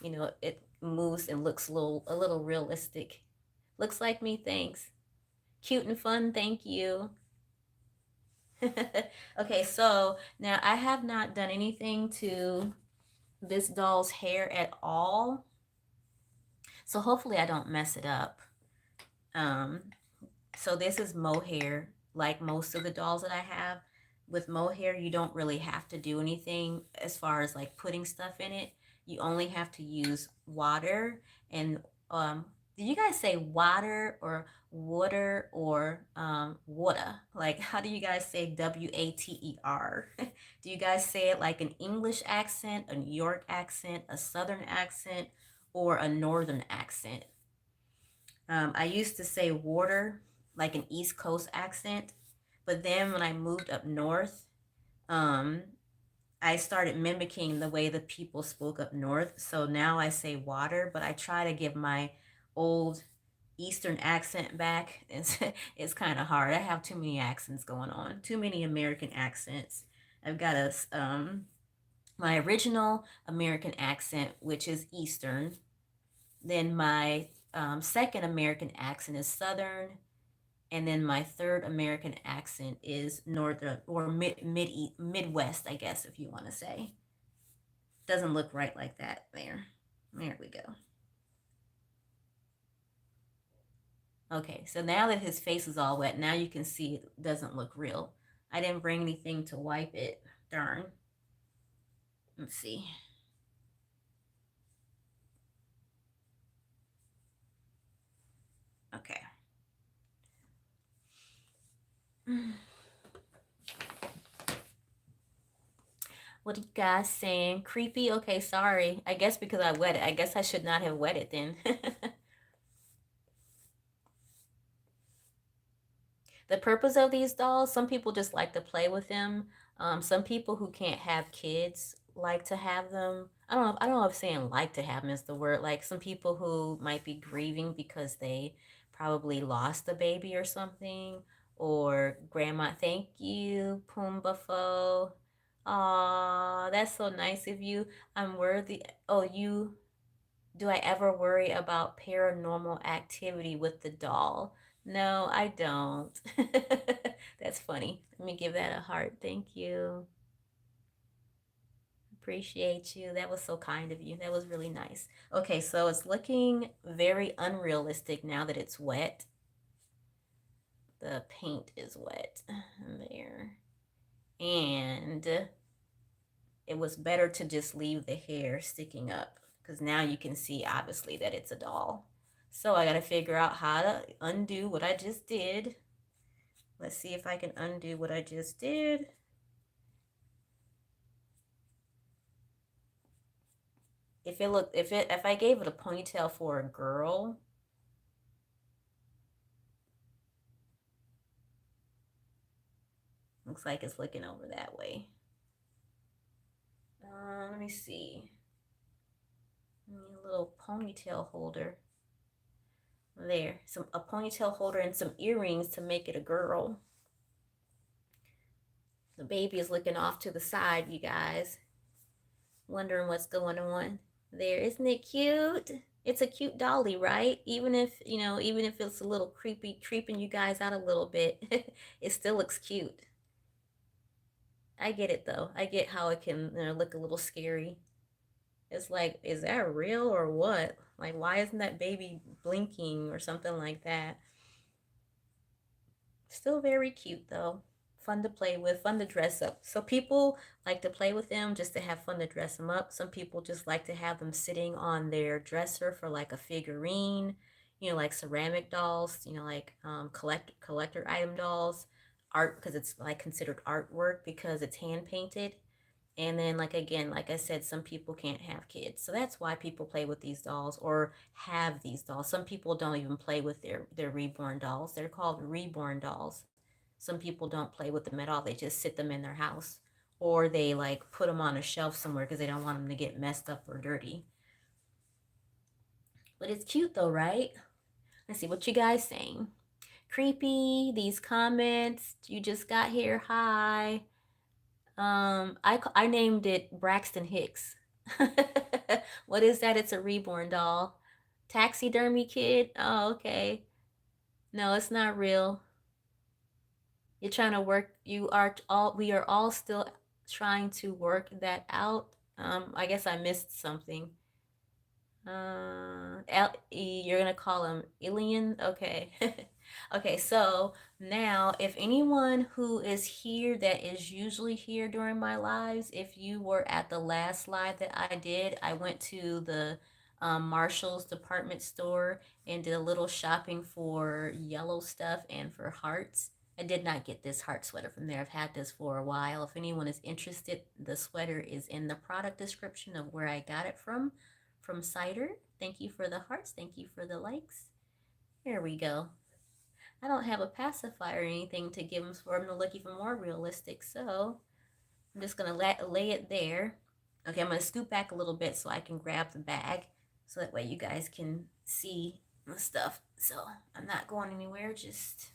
It moves and looks a little realistic. Looks like me. Thanks. Cute and fun. Thank you. Okay, so now I have not done anything to this doll's hair at all. So hopefully I don't mess it up. Um, So this is mohair, like most of the dolls that I have. With mohair, you don't really have to do anything as far as like putting stuff in it. You only have to use water and do you guys say water or water? Like how do you guys say water? Do you guys say it like an English accent, a New York accent, a southern accent, or a northern accent? I used to say water like an East Coast accent, but then when I moved up north, um, I started mimicking the way the people spoke up north. So now I say water, but I try to give my old Eastern accent back. It's kind of hard. I have too many accents going on, too many American accents. I've got my original American accent, which is Eastern. Then my second American accent is Southern, and then my third American accent is Northern or Midwest, I guess, if you want to say. Doesn't look right like that. There we go. Okay, so now that his face is all wet, now you can see it doesn't look real. I didn't bring anything to wipe it. Darn. Let's see. Okay. What are you guys saying? Creepy? Okay, sorry. I guess because I wet it. I guess I should not have wet it then. The purpose of these dolls, some people just like to play with them. Some people who can't have kids like to have them. I don't know if saying like to have them is the word. Like some people who might be grieving because they probably lost a baby or something. Or grandma, thank you, Pumbaa Fo. Aw, that's so nice of you. I'm worthy. Oh, you do I ever worry about paranormal activity with the doll? No, I don't. That's funny. Let me give that a heart. Thank you. Appreciate you. That was so kind of you. That was really nice. Okay, so it's looking very unrealistic now that it's wet. The paint is wet. There. And it was better to just leave the hair sticking up because now you can see obviously that it's a doll. So I got to figure out how to undo what I just did. Let's see if I can undo what I just did. If I gave it a ponytail for a girl, looks like it's looking over that way. Let me see. A little ponytail holder. There, a ponytail holder and some earrings to make it a girl. The baby is looking off to the side, you guys. Wondering what's going on. There, isn't it cute? It's a cute dolly, right? Even if it's a little creepy, creeping you guys out a little bit, it still looks cute. I get it though. I get how it can, look a little scary. It's like, is that real or what? Like, why isn't that baby blinking or something like that? Still very cute though. Fun to play with, fun to dress up. So people like to play with them just to have fun to dress them up. Some people just like to have them sitting on their dresser for like a figurine, like ceramic dolls, like collector item dolls, art because it's like considered artwork because it's hand painted. And then, like, again, like I said, some people can't have kids. So that's why people play with these dolls or have these dolls. Some people don't even play with their reborn dolls. They're called reborn dolls. Some people don't play with them at all. They just sit them in their house or they like put them on a shelf somewhere because they don't want them to get messed up or dirty. But it's cute though, right? Let's see what you guys saying. Creepy, these comments. You just got here. Hi. I named it Braxton Hicks. What is that? It's a reborn doll. Taxidermy kid? Oh, okay. No, it's not real. You're trying to work. We are all still trying to work that out. I guess I missed something. You're gonna call him Ilian? Okay. Okay, so now if anyone who is here that is usually here during my lives, if you were at the last live that I did, I went to the Marshall's department store and did a little shopping for yellow stuff and for hearts. I did not get this heart sweater from there. I've had this for a while. If anyone is interested, the sweater is in the product description of where I got it from Cider. Thank you for the hearts. Thank you for the likes. Here we go. I don't have a pacifier or anything to give them for them to look even more realistic, so I'm just gonna lay it there. Okay, I'm gonna scoot back a little bit so I can grab the bag, so that way you guys can see the stuff. So I'm not going anywhere, just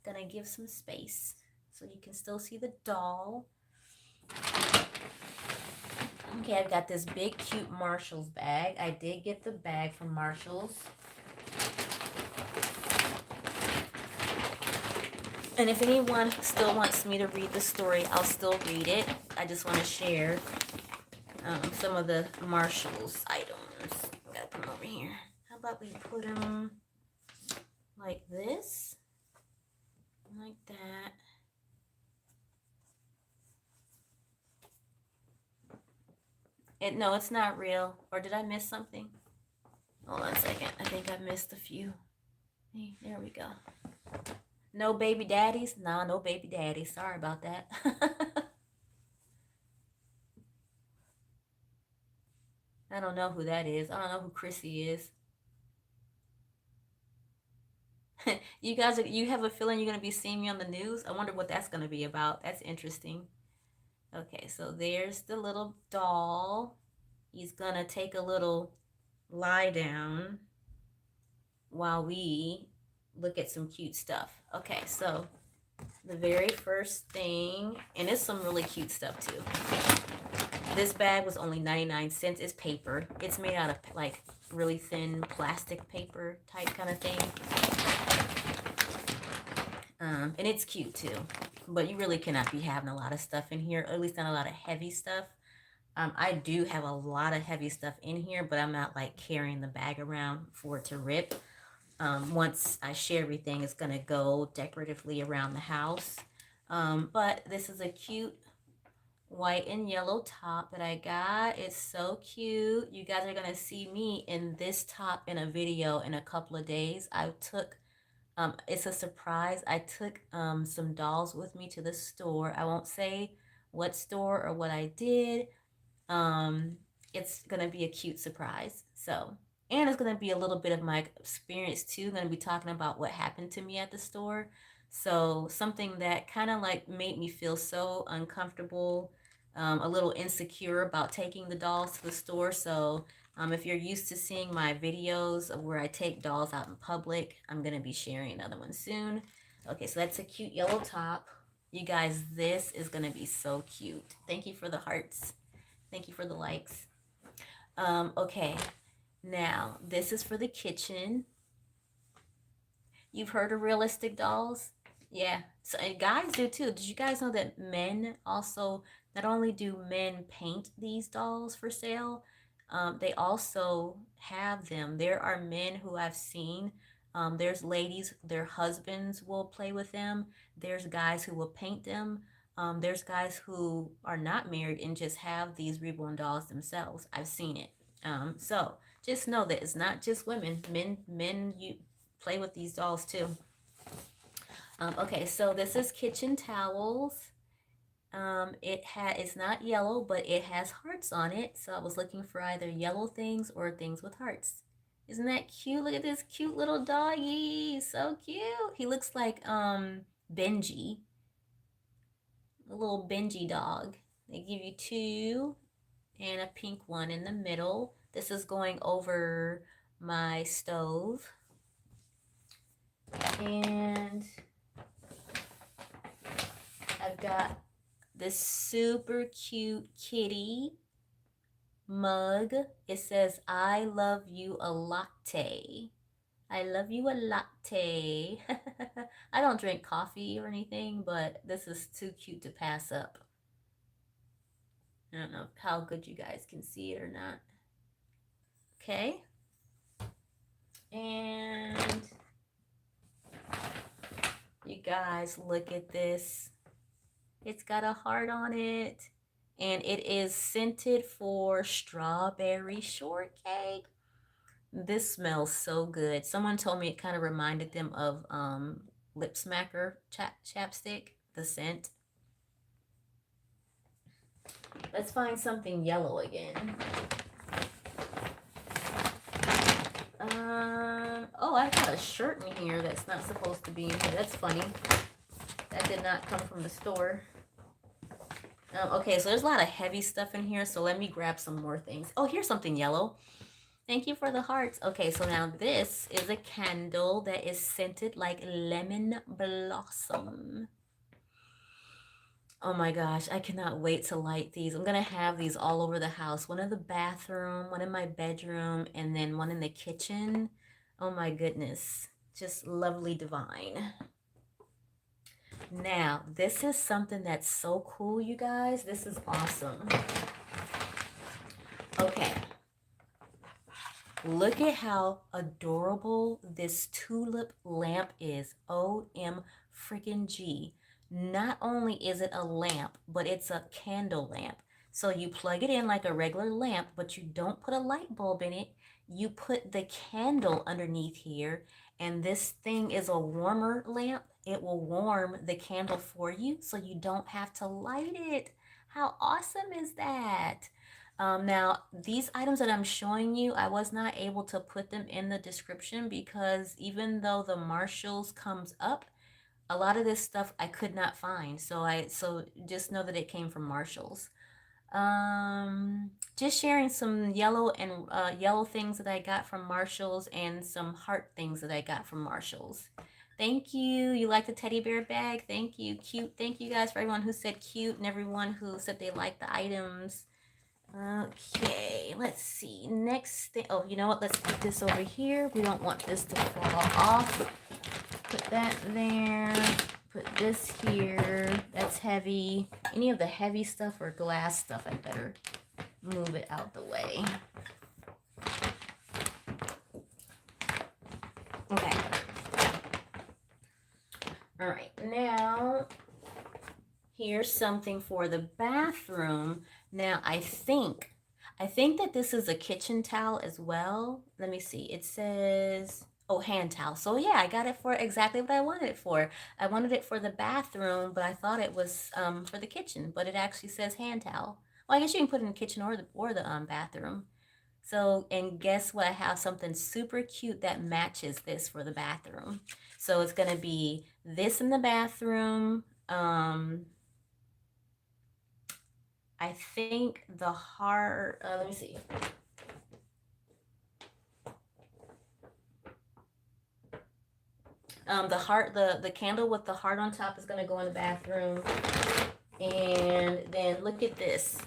gonna give some space so you can still see the doll. Okay, I've got this big cute Marshall's bag. I did get the bag from Marshall's. And if anyone still wants me to read the story, I'll still read it. I just want to share some of the Marshall's items. Gotta put them over here. How about we put them like this? Like that. No, it's not real. Or did I miss something? Hold on a second. I think I missed a few. Hey, there we go. No baby daddies? Nah, no baby daddies. Sorry about that. I don't know who that is. I don't know who Chrissy is. You have a feeling you're gonna be seeing me on the news? I wonder what that's gonna be about. That's interesting. Okay, so there's the little doll. He's gonna take a little lie down while we look at some cute stuff. Okay, so the very first thing, and it's some really cute stuff too. This bag was only 99 cents. It's paper. It's made out of like really thin plastic paper type kind of thing. And it's cute too. But you really cannot be having a lot of stuff in here, or at least not a lot of heavy stuff. I do have a lot of heavy stuff in here, but I'm not like carrying the bag around for it to rip. Once I share everything, it's going to go decoratively around the house. But this is a cute white and yellow top that I got. It's so cute. You guys are going to see me in this top in a video in a couple of days. It's a surprise. I took some dolls with me to the store. I won't say what store or what I did. It's gonna be a cute surprise. So, and it's gonna be a little bit of my experience too. I'm gonna be talking about what happened to me at the store. So something that kind of like made me feel so uncomfortable, a little insecure about taking the dolls to the store. So if you're used to seeing my videos of where I take dolls out in public, I'm gonna be sharing another one soon. Okay, so that's a cute yellow top. You guys, this is gonna be so cute. Thank you for the hearts. Thank you for the likes. Okay, now this is for the kitchen. You've heard of realistic dolls? Yeah. So and guys do too. Did you guys know that men also not only do men paint these dolls for sale, they also have them. There are men who I've seen. There's ladies, their husbands will play with them. There's guys who will paint them. There's guys who are not married and just have these reborn dolls themselves. I've seen it. So just know that it's not just women. Men, you play with these dolls too. Okay, so this is kitchen towels. It's not yellow, but it has hearts on it. So I was looking for either yellow things or things with hearts. Isn't that cute? Look at this cute little doggy. So cute. He looks like Benji, a little Benji dog. They give you two and a pink one in the middle. This is going over my stove. And I've got this super cute kitty mug. It says, I love you a latte. I love you a latte. I don't drink coffee or anything, but this is too cute to pass up. I don't know how good you guys can see it or not. Okay. And you guys, look at this. It's got a heart on it. And it is scented for strawberry shortcake. This smells so good. Someone told me it kind of reminded them of lip smacker chapstick, the scent. Let's find something yellow again. Oh, I got a shirt in here that's not supposed to be in here. That's funny. That did not come from the store. Okay, so there's a lot of heavy stuff in here, so let me grab some more things. Oh, here's something yellow. Thank you for the hearts. Okay, so now this is a candle that is scented like lemon blossom. Oh my gosh, I cannot wait to light these. I'm gonna have these all over the house. One in the bathroom, one in my bedroom, and then one in the kitchen. Oh my goodness, just lovely divine. Now, this is something that's so cool, you guys. This is awesome. Okay. Look at how adorable this tulip lamp is. OM freaking G. Not only is it a lamp, but it's a candle lamp. So you plug it in like a regular lamp, but you don't put a light bulb in it. You put the candle underneath here, and this thing is a warmer lamp. It will warm the candle for you so you don't have to light it. How awesome is that? Now, these items that I'm showing you, I was not able to put them in the description because even though the Marshalls comes up, a lot of this stuff I could not find. So just know that it came from Marshalls. Just sharing some yellow and yellow things that I got from Marshalls and some heart things that I got from Marshalls. Thank you. You like the teddy bear bag? Thank you. Cute. Thank you guys for everyone who said cute and everyone who said they liked the items. Okay, let's see. Next thing. Oh, you know what? Let's put this over here. We don't want this to fall off. Put that there. Put this here. That's heavy. Any of the heavy stuff or glass stuff, I better move it out the way. Okay. All right. Now, here's something for the bathroom. Now, I think that this is a kitchen towel as well. Let me see. It says, oh, hand towel. So yeah, I got it for exactly what I wanted it for. I wanted it for the bathroom, but I thought it was for the kitchen, but it actually says hand towel. Well, I guess you can put it in the kitchen or the bathroom. So, and guess what? I have something super cute that matches this for the bathroom. So it's going to be this in the bathroom. I think the heart, let me see. The heart, the candle with the heart on top is going to go in the bathroom. And then look at this.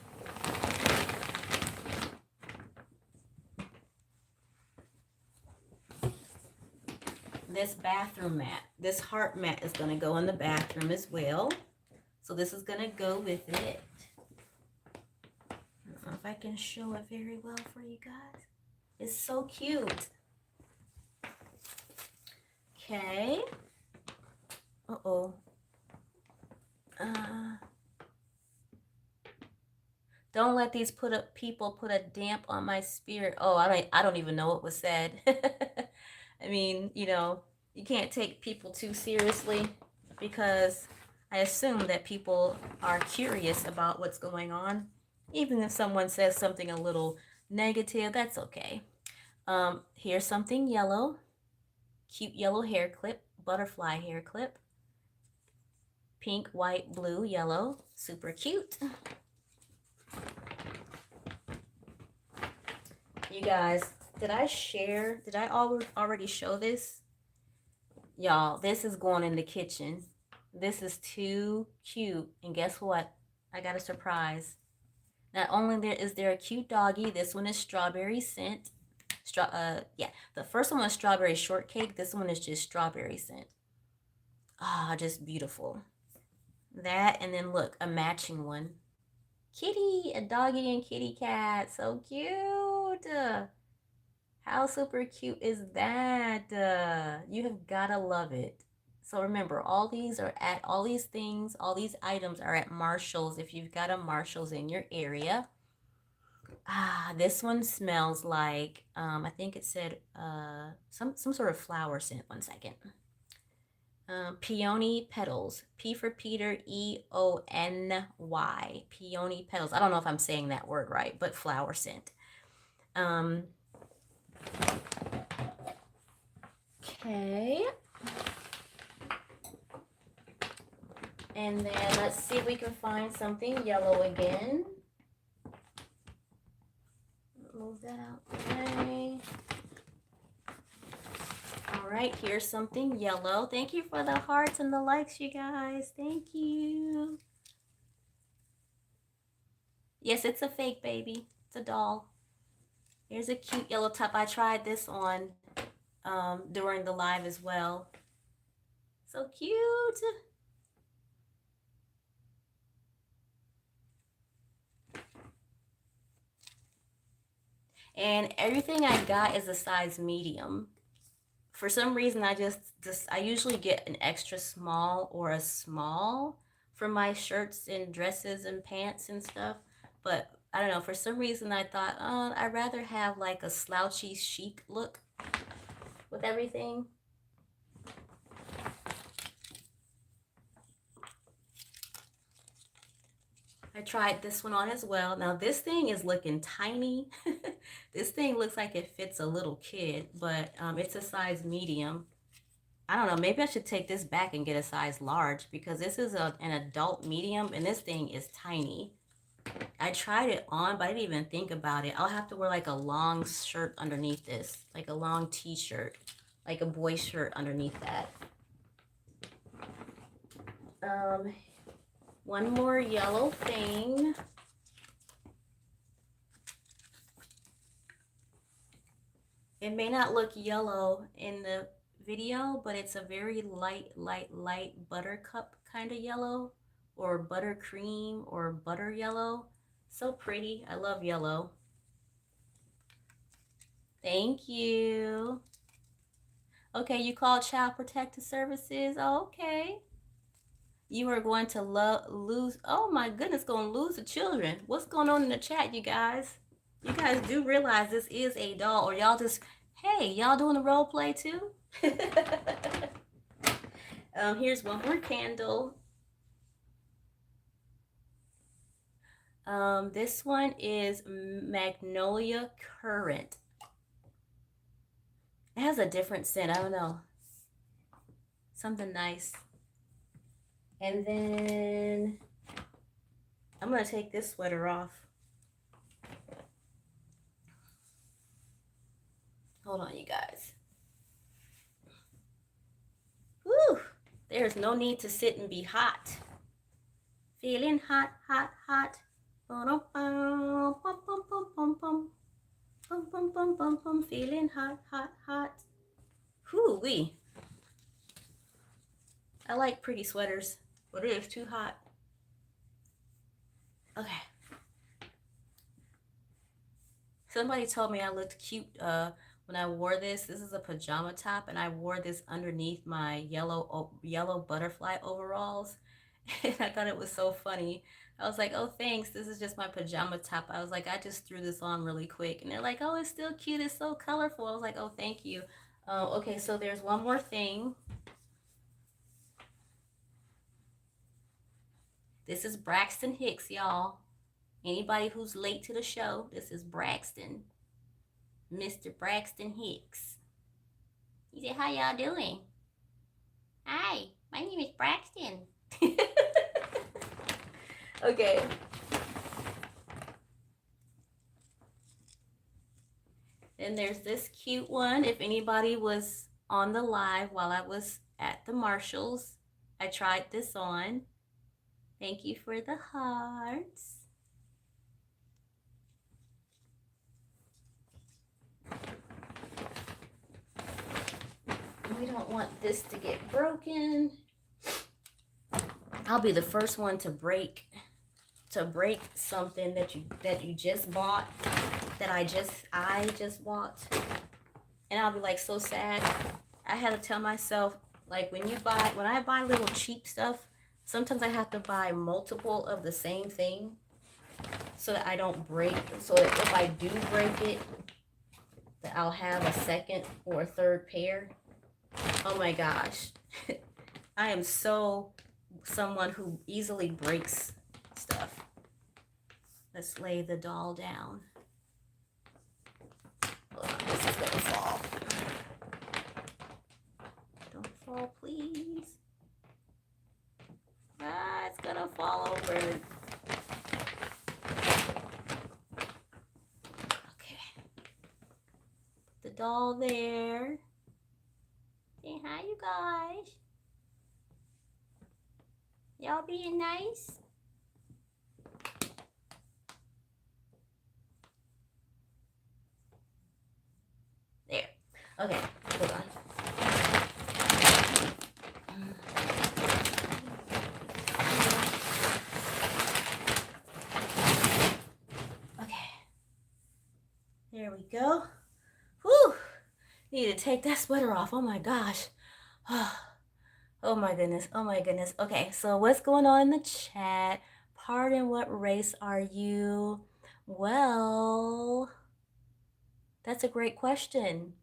this bathroom mat. This heart mat is going to go in the bathroom as well. So this is going to go with it. I don't know if I can show it very well for you guys. It's so cute. Okay. Uh-oh. Don't let these people put a damp on my spirit. Oh, I don't even know what was said. I mean, you know, you can't take people too seriously because I assume that people are curious about what's going on. Even if someone says something a little negative, that's okay. Here's something yellow. Cute yellow hair clip, butterfly hair clip. Pink, white, blue, yellow. Super cute. You guys, did I already show this? Y'all, this is going in the kitchen. This is too cute. And guess what? I got a surprise. Not only is there a cute doggy, this one is strawberry scent. Yeah, the first one was strawberry shortcake. This one is just strawberry scent. Ah, just beautiful. That, and then look, a matching one. Kitty, a doggy and kitty cat. So cute. How super cute is that? You have gotta love it. So remember, all these things, all these items are at Marshall's if you've got a Marshall's in your area. Ah, this one smells like, I think it said some sort of flower scent. One second. Peony petals. P for Peter, EONY. Peony petals. I don't know if I'm saying that word right, but flower scent. Okay. And then let's see if we can find something yellow again. Move that out the way. All right, here's something yellow. Thank you for the hearts and the likes, you guys. Thank you. Yes, it's a fake baby. It's a doll. Here's a cute yellow top. I tried this on during the live as well. So cute. And everything I got is a size medium. For some reason, I usually get an extra small or a small for my shirts and dresses and pants and stuff. But I don't know, for some reason I thought, oh, I'd rather have like a slouchy chic look with everything. I tried this one on as well. Now this thing is looking tiny. This thing looks like it fits a little kid, but it's a size medium. I don't know, maybe I should take this back and get a size large because this is an adult medium and this thing is tiny. I tried it on, but I didn't even think about it. I'll have to wear like a long shirt underneath this, like a long t-shirt, like a boy shirt underneath that. One more yellow thing. It may not look yellow in the video, but it's a very light buttercup kind of yellow, or buttercream, or butter yellow. So pretty. I love yellow. Thank you. Okay, you called Child Protective Services. Oh, okay. You are going to lose. Oh my goodness, going to lose the children. What's going on in the chat, you guys? You guys do realize this is a doll, or y'all just, hey, y'all doing a role play too? Here's one more candle. This one is Magnolia Currant. It has a different scent. I don't know. Something nice. And then I'm going to take this sweater off. Hold on, you guys. Whew. There's no need to sit and be hot. Feeling hot, hot, hot. Feeling hot, hot, hot. Whoo-wee. I like pretty sweaters, but it is too hot. Okay. Somebody told me I looked cute when I wore this. This is a pajama top, and I wore this underneath my yellow butterfly overalls. And I thought it was so funny. I was like, "Oh, thanks. This is just my pajama top." I was like, "I just threw this on really quick," and they're like, "Oh, it's still cute. It's so colorful." I was like, "Oh, thank you." Okay, so there's one more thing. This is Braxton Hicks, y'all. Anybody who's late to the show, this is Braxton, Mr. Braxton Hicks. He said, "How y'all doing?" "Hi, my name is Braxton." Okay. Then there's this cute one. If anybody was on the live while I was at the Marshalls, I tried this on. Thank you for the hearts. We don't want this to get broken. I'll be the first one to break something that you just bought, that I just bought, and I'll be like so sad. I had to tell myself, like, when I buy little cheap stuff, sometimes I have to buy multiple of the same thing so that I don't break, so that if I do break it, that I'll have a second or a third pair. Oh my gosh. I am so someone who easily breaks stuff. Let's lay the doll down. Hold on, this is gonna fall. Don't fall, please. Ah, it's gonna fall over. Okay. Put the doll there. Say hi, you guys. Y'all being nice? There. Okay, hold on. Okay. There we go. Whew. Need to take that sweater off. Oh my gosh. Oh my goodness. Oh my goodness. Okay, so what's going on in the chat? Pardon, what race are you? Well, that's a great question.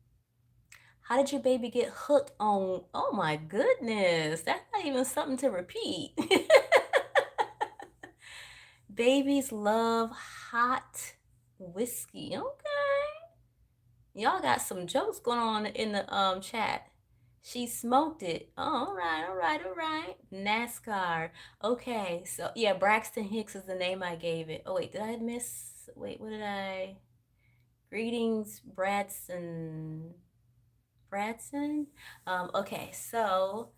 How did your baby get hooked on? Oh my goodness. That's not even something to repeat. Babies love hot whiskey. Okay. Y'all got some jokes going on in the chat. She smoked it. Oh, all right, all right, all right. NASCAR. Okay, so yeah, Braxton Hicks is the name I gave it. Oh wait, did I miss? Wait, what did I? Greetings, Bradson. Bradson. Okay, so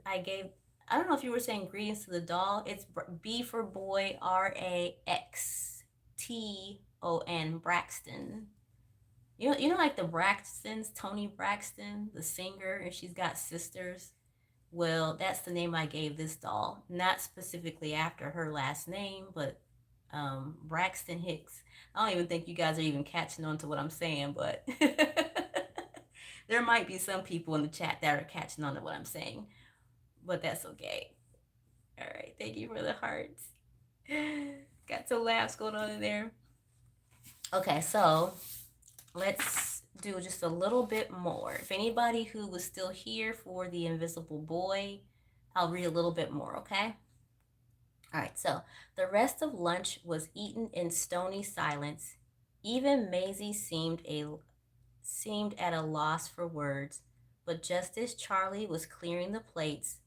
I gave. I don't know if you were saying greetings to the doll. It's B for boy, Raxton, Braxton. You know, like the Braxtons, Tony Braxton, the singer, and she's got sisters. Well, that's the name I gave this doll. Not specifically after her last name, but Braxton Hicks. I don't even think you guys are even catching on to what I'm saying, but there might be some people in the chat that are catching on to what I'm saying, but that's okay. All right, thank you for the hearts. Got some laughs going on in there. Okay, so let's do just a little bit more. If anybody who was still here for the Invisible Boy, I'll read a little bit more, okay? All right, so the rest of lunch was eaten in stony silence. Even Maisie seemed at a loss for words, but just as Charlie was clearing the plates,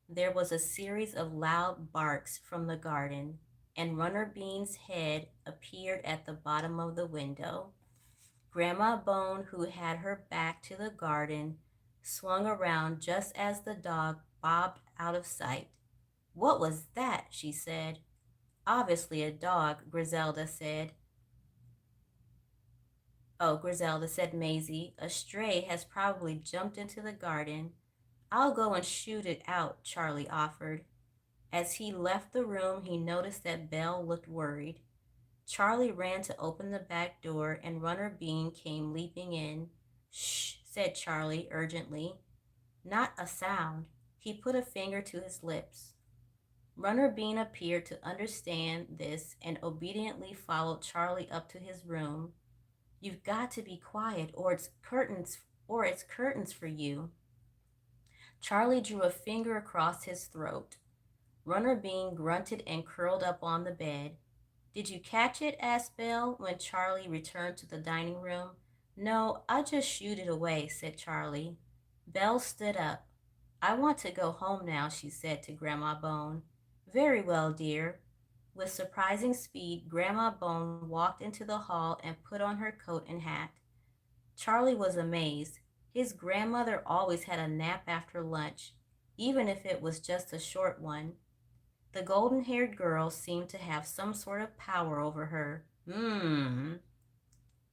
there was a series of loud barks from the garden, and Runner Bean's head appeared at the bottom of the window. Grandma Bone, who had her back to the garden, swung around just as the dog bobbed out of sight. "What was that?" she said. "Obviously a dog," Griselda said. "Oh," Griselda said, Maisie. "A stray has probably jumped into the garden." I'll go and shoot it out, Charlie offered. As he left the room, he noticed that Belle looked worried. Charlie ran to open the back door, and Runner Bean came leaping in. Shh, said Charlie urgently. Not a sound. He put a finger to his lips. Runner Bean appeared to understand this and obediently followed Charlie up to his room. You've got to be quiet, or it's curtains for you. Charlie drew a finger across his throat. Runner Bean grunted and curled up on the bed. Did you catch it? Asked Belle when Charlie returned to the dining room. No, I just shooed it away, said Charlie. Belle stood up. I want to go home now, she said to Grandma Bone. Very well, dear. With surprising speed, Grandma Bone walked into the hall and put on her coat and hat. Charlie was amazed. His grandmother always had a nap after lunch, even if it was just a short one. The golden haired girl seemed to have some sort of power over her.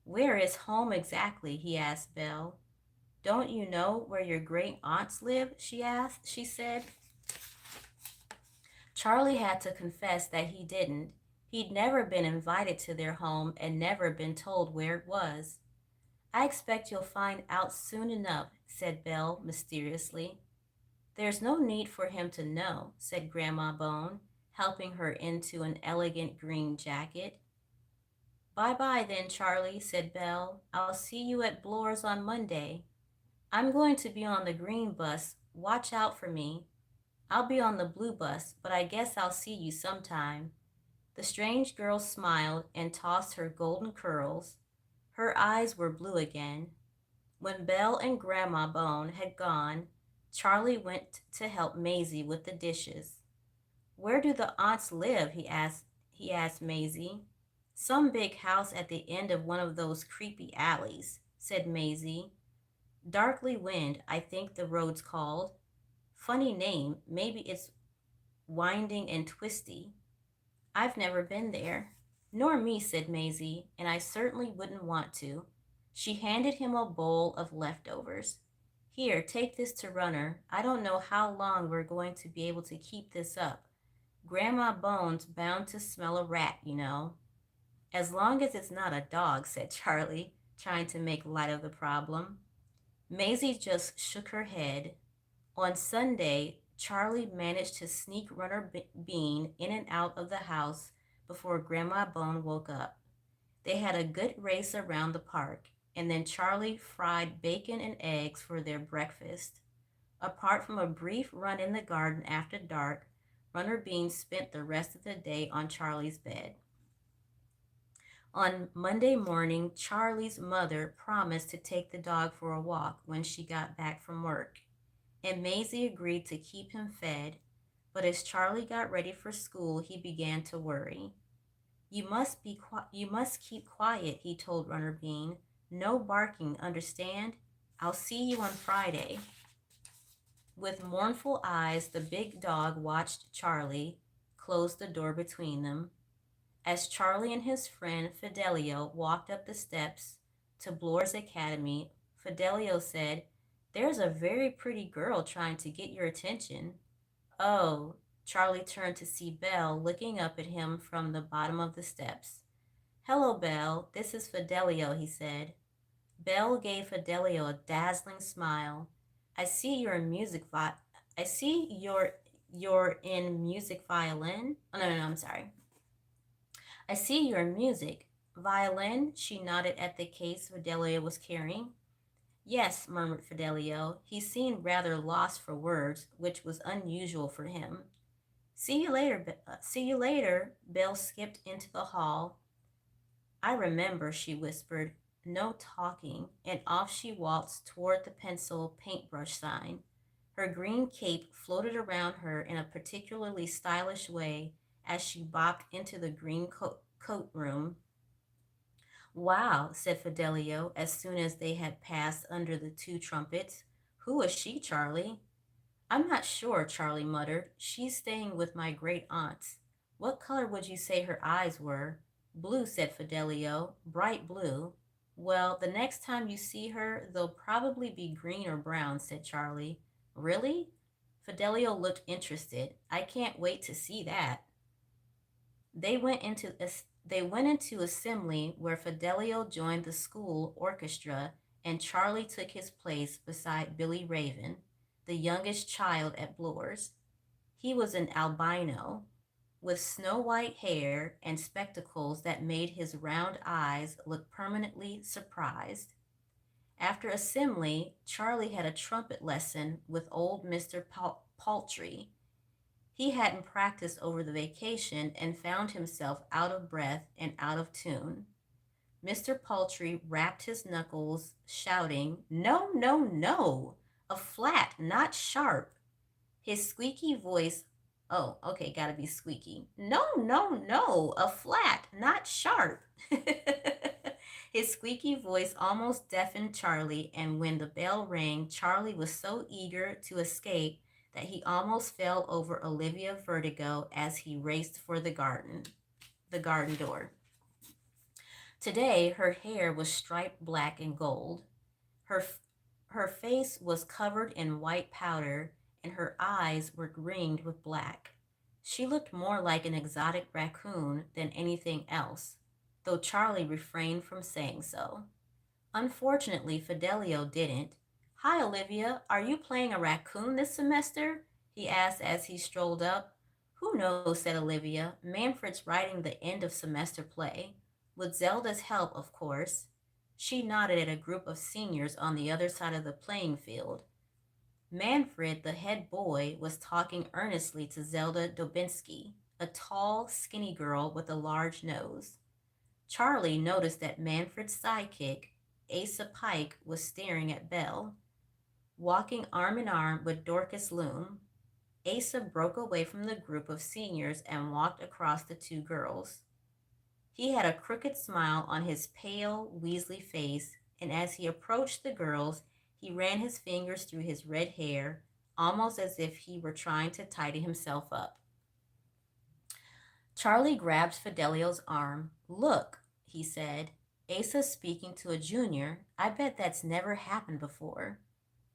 Where is home exactly? He asked Belle. Don't you know where your great aunts live? She said. Charlie had to confess that he didn't. He'd never been invited to their home and never been told where it was. I expect you'll find out soon enough, said Belle mysteriously. There's no need for him to know, said Grandma Bone, helping her into an elegant green jacket. Bye bye then, Charlie, said Belle. I'll see you at Bloor's on Monday. I'm going to be on the green bus. Watch out for me. I'll be on the blue bus, but I guess I'll see you sometime. The strange girl smiled and tossed her golden curls. Her eyes were blue again. When Belle and Grandma Bone had gone, Charlie went to help Maisie with the dishes. Where do the aunts live? He asked Maisie. Some big house at the end of one of those creepy alleys, said Maisie. Darkly Wind, I think the road's called. Funny name, maybe it's winding and twisty. I've never been there. Nor me, said Maisie, and I certainly wouldn't want to. She handed him a bowl of leftovers. Here, take this to Runner. I don't know how long we're going to be able to keep this up. Grandma Bone's bound to smell a rat, you know. As long as it's not a dog, said Charlie, trying to make light of the problem. Maisie just shook her head. On Sunday, Charlie managed to sneak Runner Bean in and out of the house before Grandma Bone woke up. They had a good race around the park, and then Charlie fried bacon and eggs for their breakfast. Apart from a brief run in the garden after dark, Runner Bean spent the rest of the day on Charlie's bed. On Monday morning, Charlie's mother promised to take the dog for a walk when she got back from work, and Maisie agreed to keep him fed. But as Charlie got ready for school, he began to worry. You must keep quiet, he told Runner Bean. No barking, understand? I'll see you on Friday. With mournful eyes, the big dog watched Charlie close the door between them. As Charlie and his friend Fidelio walked up the steps to Bloor's Academy, Fidelio said, There's a very pretty girl trying to get your attention. Oh, Charlie turned to see Belle looking up at him from the bottom of the steps. Hello, Belle. This is Fidelio, he said. Belle gave Fidelio a dazzling smile. I see you're in music vi- I see you're in music violin. Oh, no, I'm sorry. I see you're in music. Violin? She nodded at the case Fidelio was carrying. Yes, murmured Fidelio. He seemed rather lost for words, which was unusual for him. See you later. Belle skipped into the hall. I remember, she whispered. No talking, and off she waltzed toward the pencil paintbrush sign. Her green cape floated around her in a particularly stylish way as she bobbed into the green coat room. Wow, said Fidelio as soon as they had passed under the two trumpets. Who is she, Charlie? I'm not sure, Charlie muttered. She's staying with my great aunts. What color would you say her eyes were? Blue, said Fidelio. Bright blue. Well, the next time you see her, they'll probably be green or brown, said Charlie. Really? Fidelio looked interested. I can't wait to see that. They went into they went into assembly where Fidelio joined the school orchestra and Charlie took his place beside Billy Raven, the youngest child at Bloor's. He was an albino with snow white hair and spectacles that made his round eyes look permanently surprised. After assembly, Charlie had a trumpet lesson with old Mr. Paltry. He hadn't practiced over the vacation and found himself out of breath and out of tune. Mr. Paltry rapped his knuckles, shouting, "No, no, no! A flat, not sharp!" His squeaky voice, oh, okay, gotta be squeaky. "No, no, no! A flat, not sharp!" His squeaky voice almost deafened Charlie, and when the bell rang, Charlie was so eager to escape that he almost fell over Olivia Vertigo as he raced for the garden door. Today, her hair was striped black and gold. Her, her face was covered in white powder, and her eyes were ringed with black. She looked more like an exotic raccoon than anything else, though Charlie refrained from saying so. Unfortunately, Fidelio didn't. "Hi, Olivia. Are you playing a raccoon this semester?" he asked as he strolled up. "Who knows," said Olivia. "Manfred's writing the end of semester play. With Zelda's help, of course." She nodded at a group of seniors on the other side of the playing field. Manfred, the head boy, was talking earnestly to Zelda Dobinski, a tall, skinny girl with a large nose. Charlie noticed that Manfred's sidekick, Asa Pike, was staring at Belle. Walking arm in arm with Dorcas Loom, Asa broke away from the group of seniors and walked across the two girls. He had a crooked smile on his pale, weaselly face, and as he approached the girls, he ran his fingers through his red hair, almost as if he were trying to tidy himself up. Charlie grabbed Fidelio's arm. "Look," he said. "Asa's speaking to a junior. I bet that's never happened before."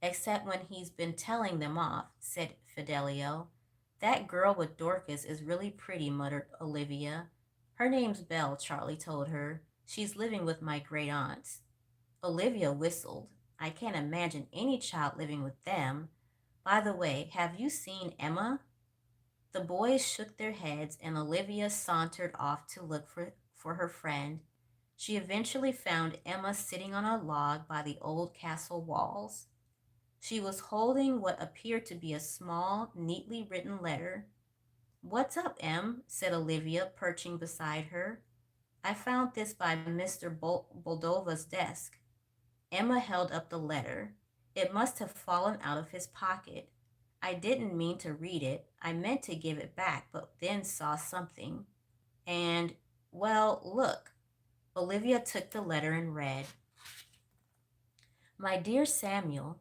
"Except when he's been telling them off," said Fidelio. "That girl with Dorcas is really pretty," muttered Olivia. "Her name's Belle," Charlie told her. "She's living with my great aunts." Olivia whistled. "I can't imagine any child living with them. By the way, have you seen Emma?" The boys shook their heads, and Olivia sauntered off to look for her friend. She eventually found Emma sitting on a log by the old castle walls. She was holding what appeared to be a small, neatly written letter. "What's up, Em?" said Olivia, perching beside her. "I found this by Mr. Boldova's desk." Emma held up the letter. It must have fallen out of his pocket. "I didn't mean to read it. I meant to give it back, but then saw something. And, well, look." Olivia took the letter and read, "My dear Samuel,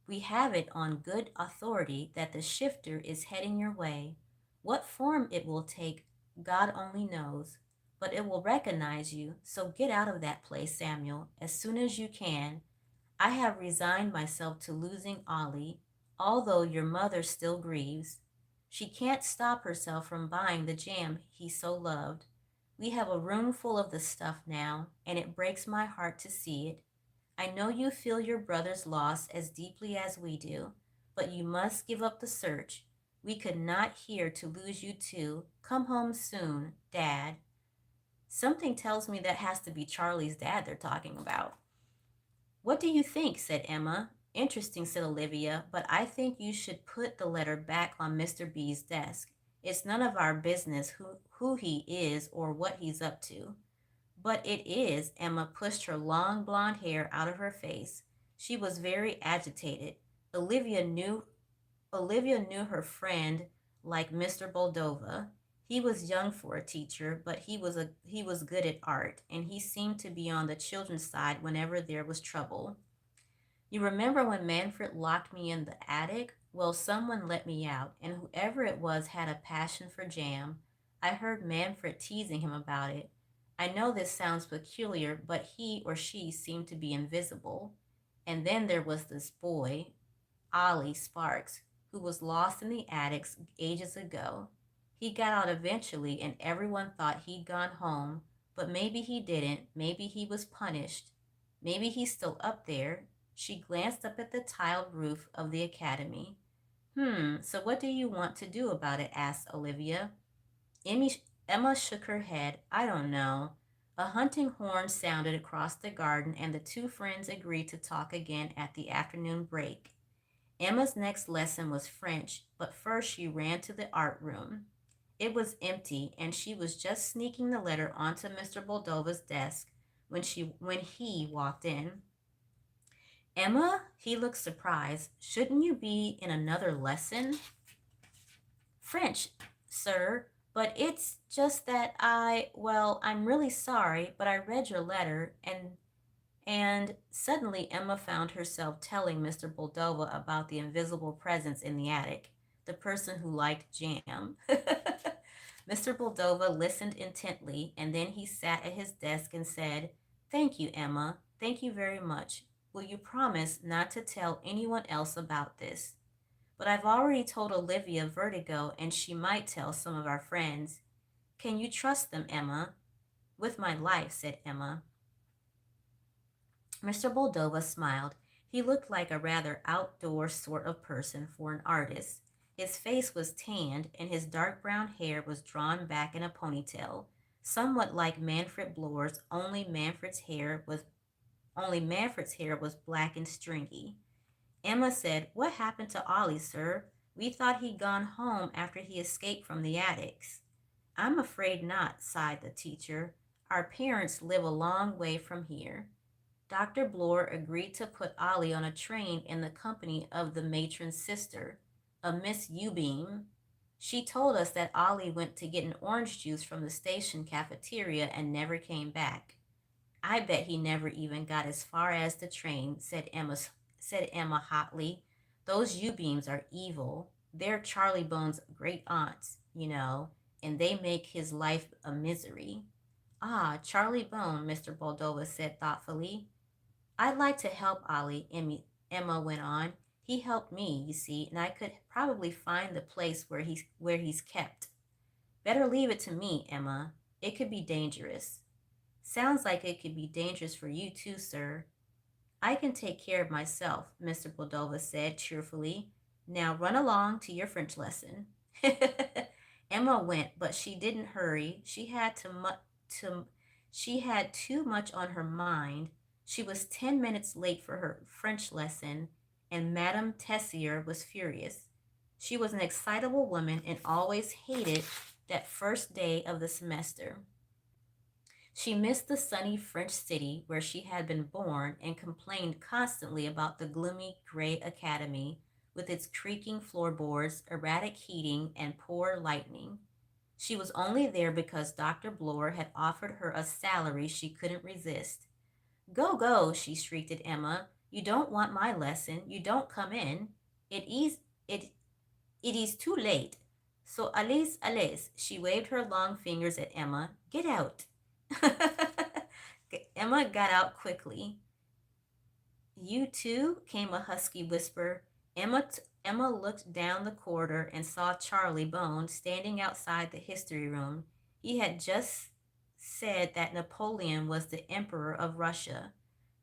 we have it on good authority that the shifter is heading your way. What form it will take, God only knows. But it will recognize you, so get out of that place, Samuel, as soon as you can. I have resigned myself to losing Ollie, although your mother still grieves. She can't stop herself from buying the jam he so loved. We have a room full of the stuff now, and it breaks my heart to see it. I know you feel your brother's loss as deeply as we do, but you must give up the search. We could not hear to lose you too. Come home soon, Dad." Something tells me that has to be Charlie's dad they're talking about. "What do you think?" said Emma. "Interesting," said Olivia, "but I think you should put the letter back on Mr. B's desk. It's none of our business who he is or what he's up to." "But it is." Emma pushed her long blonde hair out of her face. She was very agitated. Olivia knew Olivia knew her friend like Mr. Boldova. He was young for a teacher, but he was good at art, and he seemed to be on the children's side whenever there was trouble. "You remember when Manfred locked me in the attic? Well, someone let me out, and whoever it was had a passion for jam. I heard Manfred teasing him about it. I know this sounds peculiar, but he or she seemed to be invisible. And then there was this boy, Ollie Sparks, who was lost in the attics ages ago. He got out eventually, and everyone thought he'd gone home, but maybe he didn't. Maybe he was punished. Maybe he's still up there. She glanced up at the tiled roof of the academy. So what do you want to do about it? Asked Olivia. Emmy, Emma shook her head. I don't know. A hunting horn sounded across the garden, and the two friends agreed to talk again at the afternoon break. Emma's next lesson was French, but first she ran to the art room. It was empty, and she was just sneaking the letter onto Mr. Boldova's desk when he walked in. Emma, he looked surprised. Shouldn't you be in another lesson? French, sir, but it's just that I'm really sorry, but I read your letter and suddenly Emma found herself telling Mr. Boldova about the invisible presence in the attic, the person who liked jam. Mr. Boldova listened intently, and then he sat at his desk and said, Thank you, Emma. Thank you very much. Will you promise not to tell anyone else about this? But I've already told Olivia Vertigo, and she might tell some of our friends. Can you trust them, Emma? With my life, said Emma. Mr. Boldova smiled. He looked like a rather outdoor sort of person for an artist. His face was tanned, and his dark brown hair was drawn back in a ponytail, somewhat like Manfred Bloor's, only Manfred's hair was black and stringy. Emma said, What happened to Ollie, sir? We thought he'd gone home after he escaped from the attics. I'm afraid not, sighed the teacher. Our parents live a long way from here. Dr. Bloor agreed to put Ollie on a train in the company of the matron's sister, a Miss Ubeam. She told us that Ollie went to get an orange juice from the station cafeteria and never came back. I bet he never even got as far as the train, said Emma hotly. Those U-beams are evil. They're Charlie Bone's great aunts, and they make his life a misery. Ah, Charlie Bone, Mr. Boldova said thoughtfully. I'd like to help Ollie, Emma went on. He helped me, you see, and I could probably find the place where he's kept. Better leave it to me, Emma. It could be dangerous. Sounds like it could be dangerous for you too, sir. I can take care of myself, Mr. Boldova said cheerfully. Now run along to your French lesson. Emma went, but she didn't hurry. She had too much on her mind. She was 10 minutes late for her French lesson, and Madame Tessier was furious. She was an excitable woman and always hated that first day of the semester. She missed the sunny French city where she had been born and complained constantly about the gloomy gray academy with its creaking floorboards, erratic heating, and poor lighting. She was only there because Dr. Bloor had offered her a salary she couldn't resist. Go, go, she shrieked at Emma. You don't want my lesson. You don't come in. It is too late. So allez, allez. She waved her long fingers at Emma. Get out. Emma got out quickly. You too? Came a husky whisper. Emma looked down the corridor and saw Charlie Bone standing outside the history room. He had just said that Napoleon was the Emperor of Russia.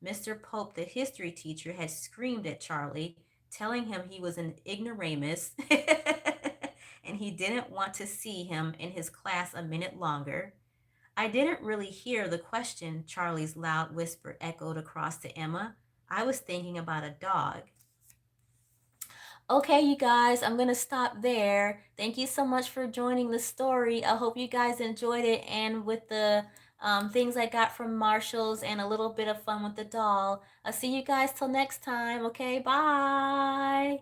Mr. Pope, the history teacher, had screamed at Charlie, telling him he was an ignoramus and he didn't want to see him in his class a minute longer. I didn't really hear the question, Charlie's loud whisper echoed across to Emma. I was thinking about a dog. Okay, you guys, I'm going to stop there. Thank you so much for joining the story. I hope you guys enjoyed it, and with the things I got from Marshall's and a little bit of fun with the doll. I'll see you guys till next time. Okay, bye.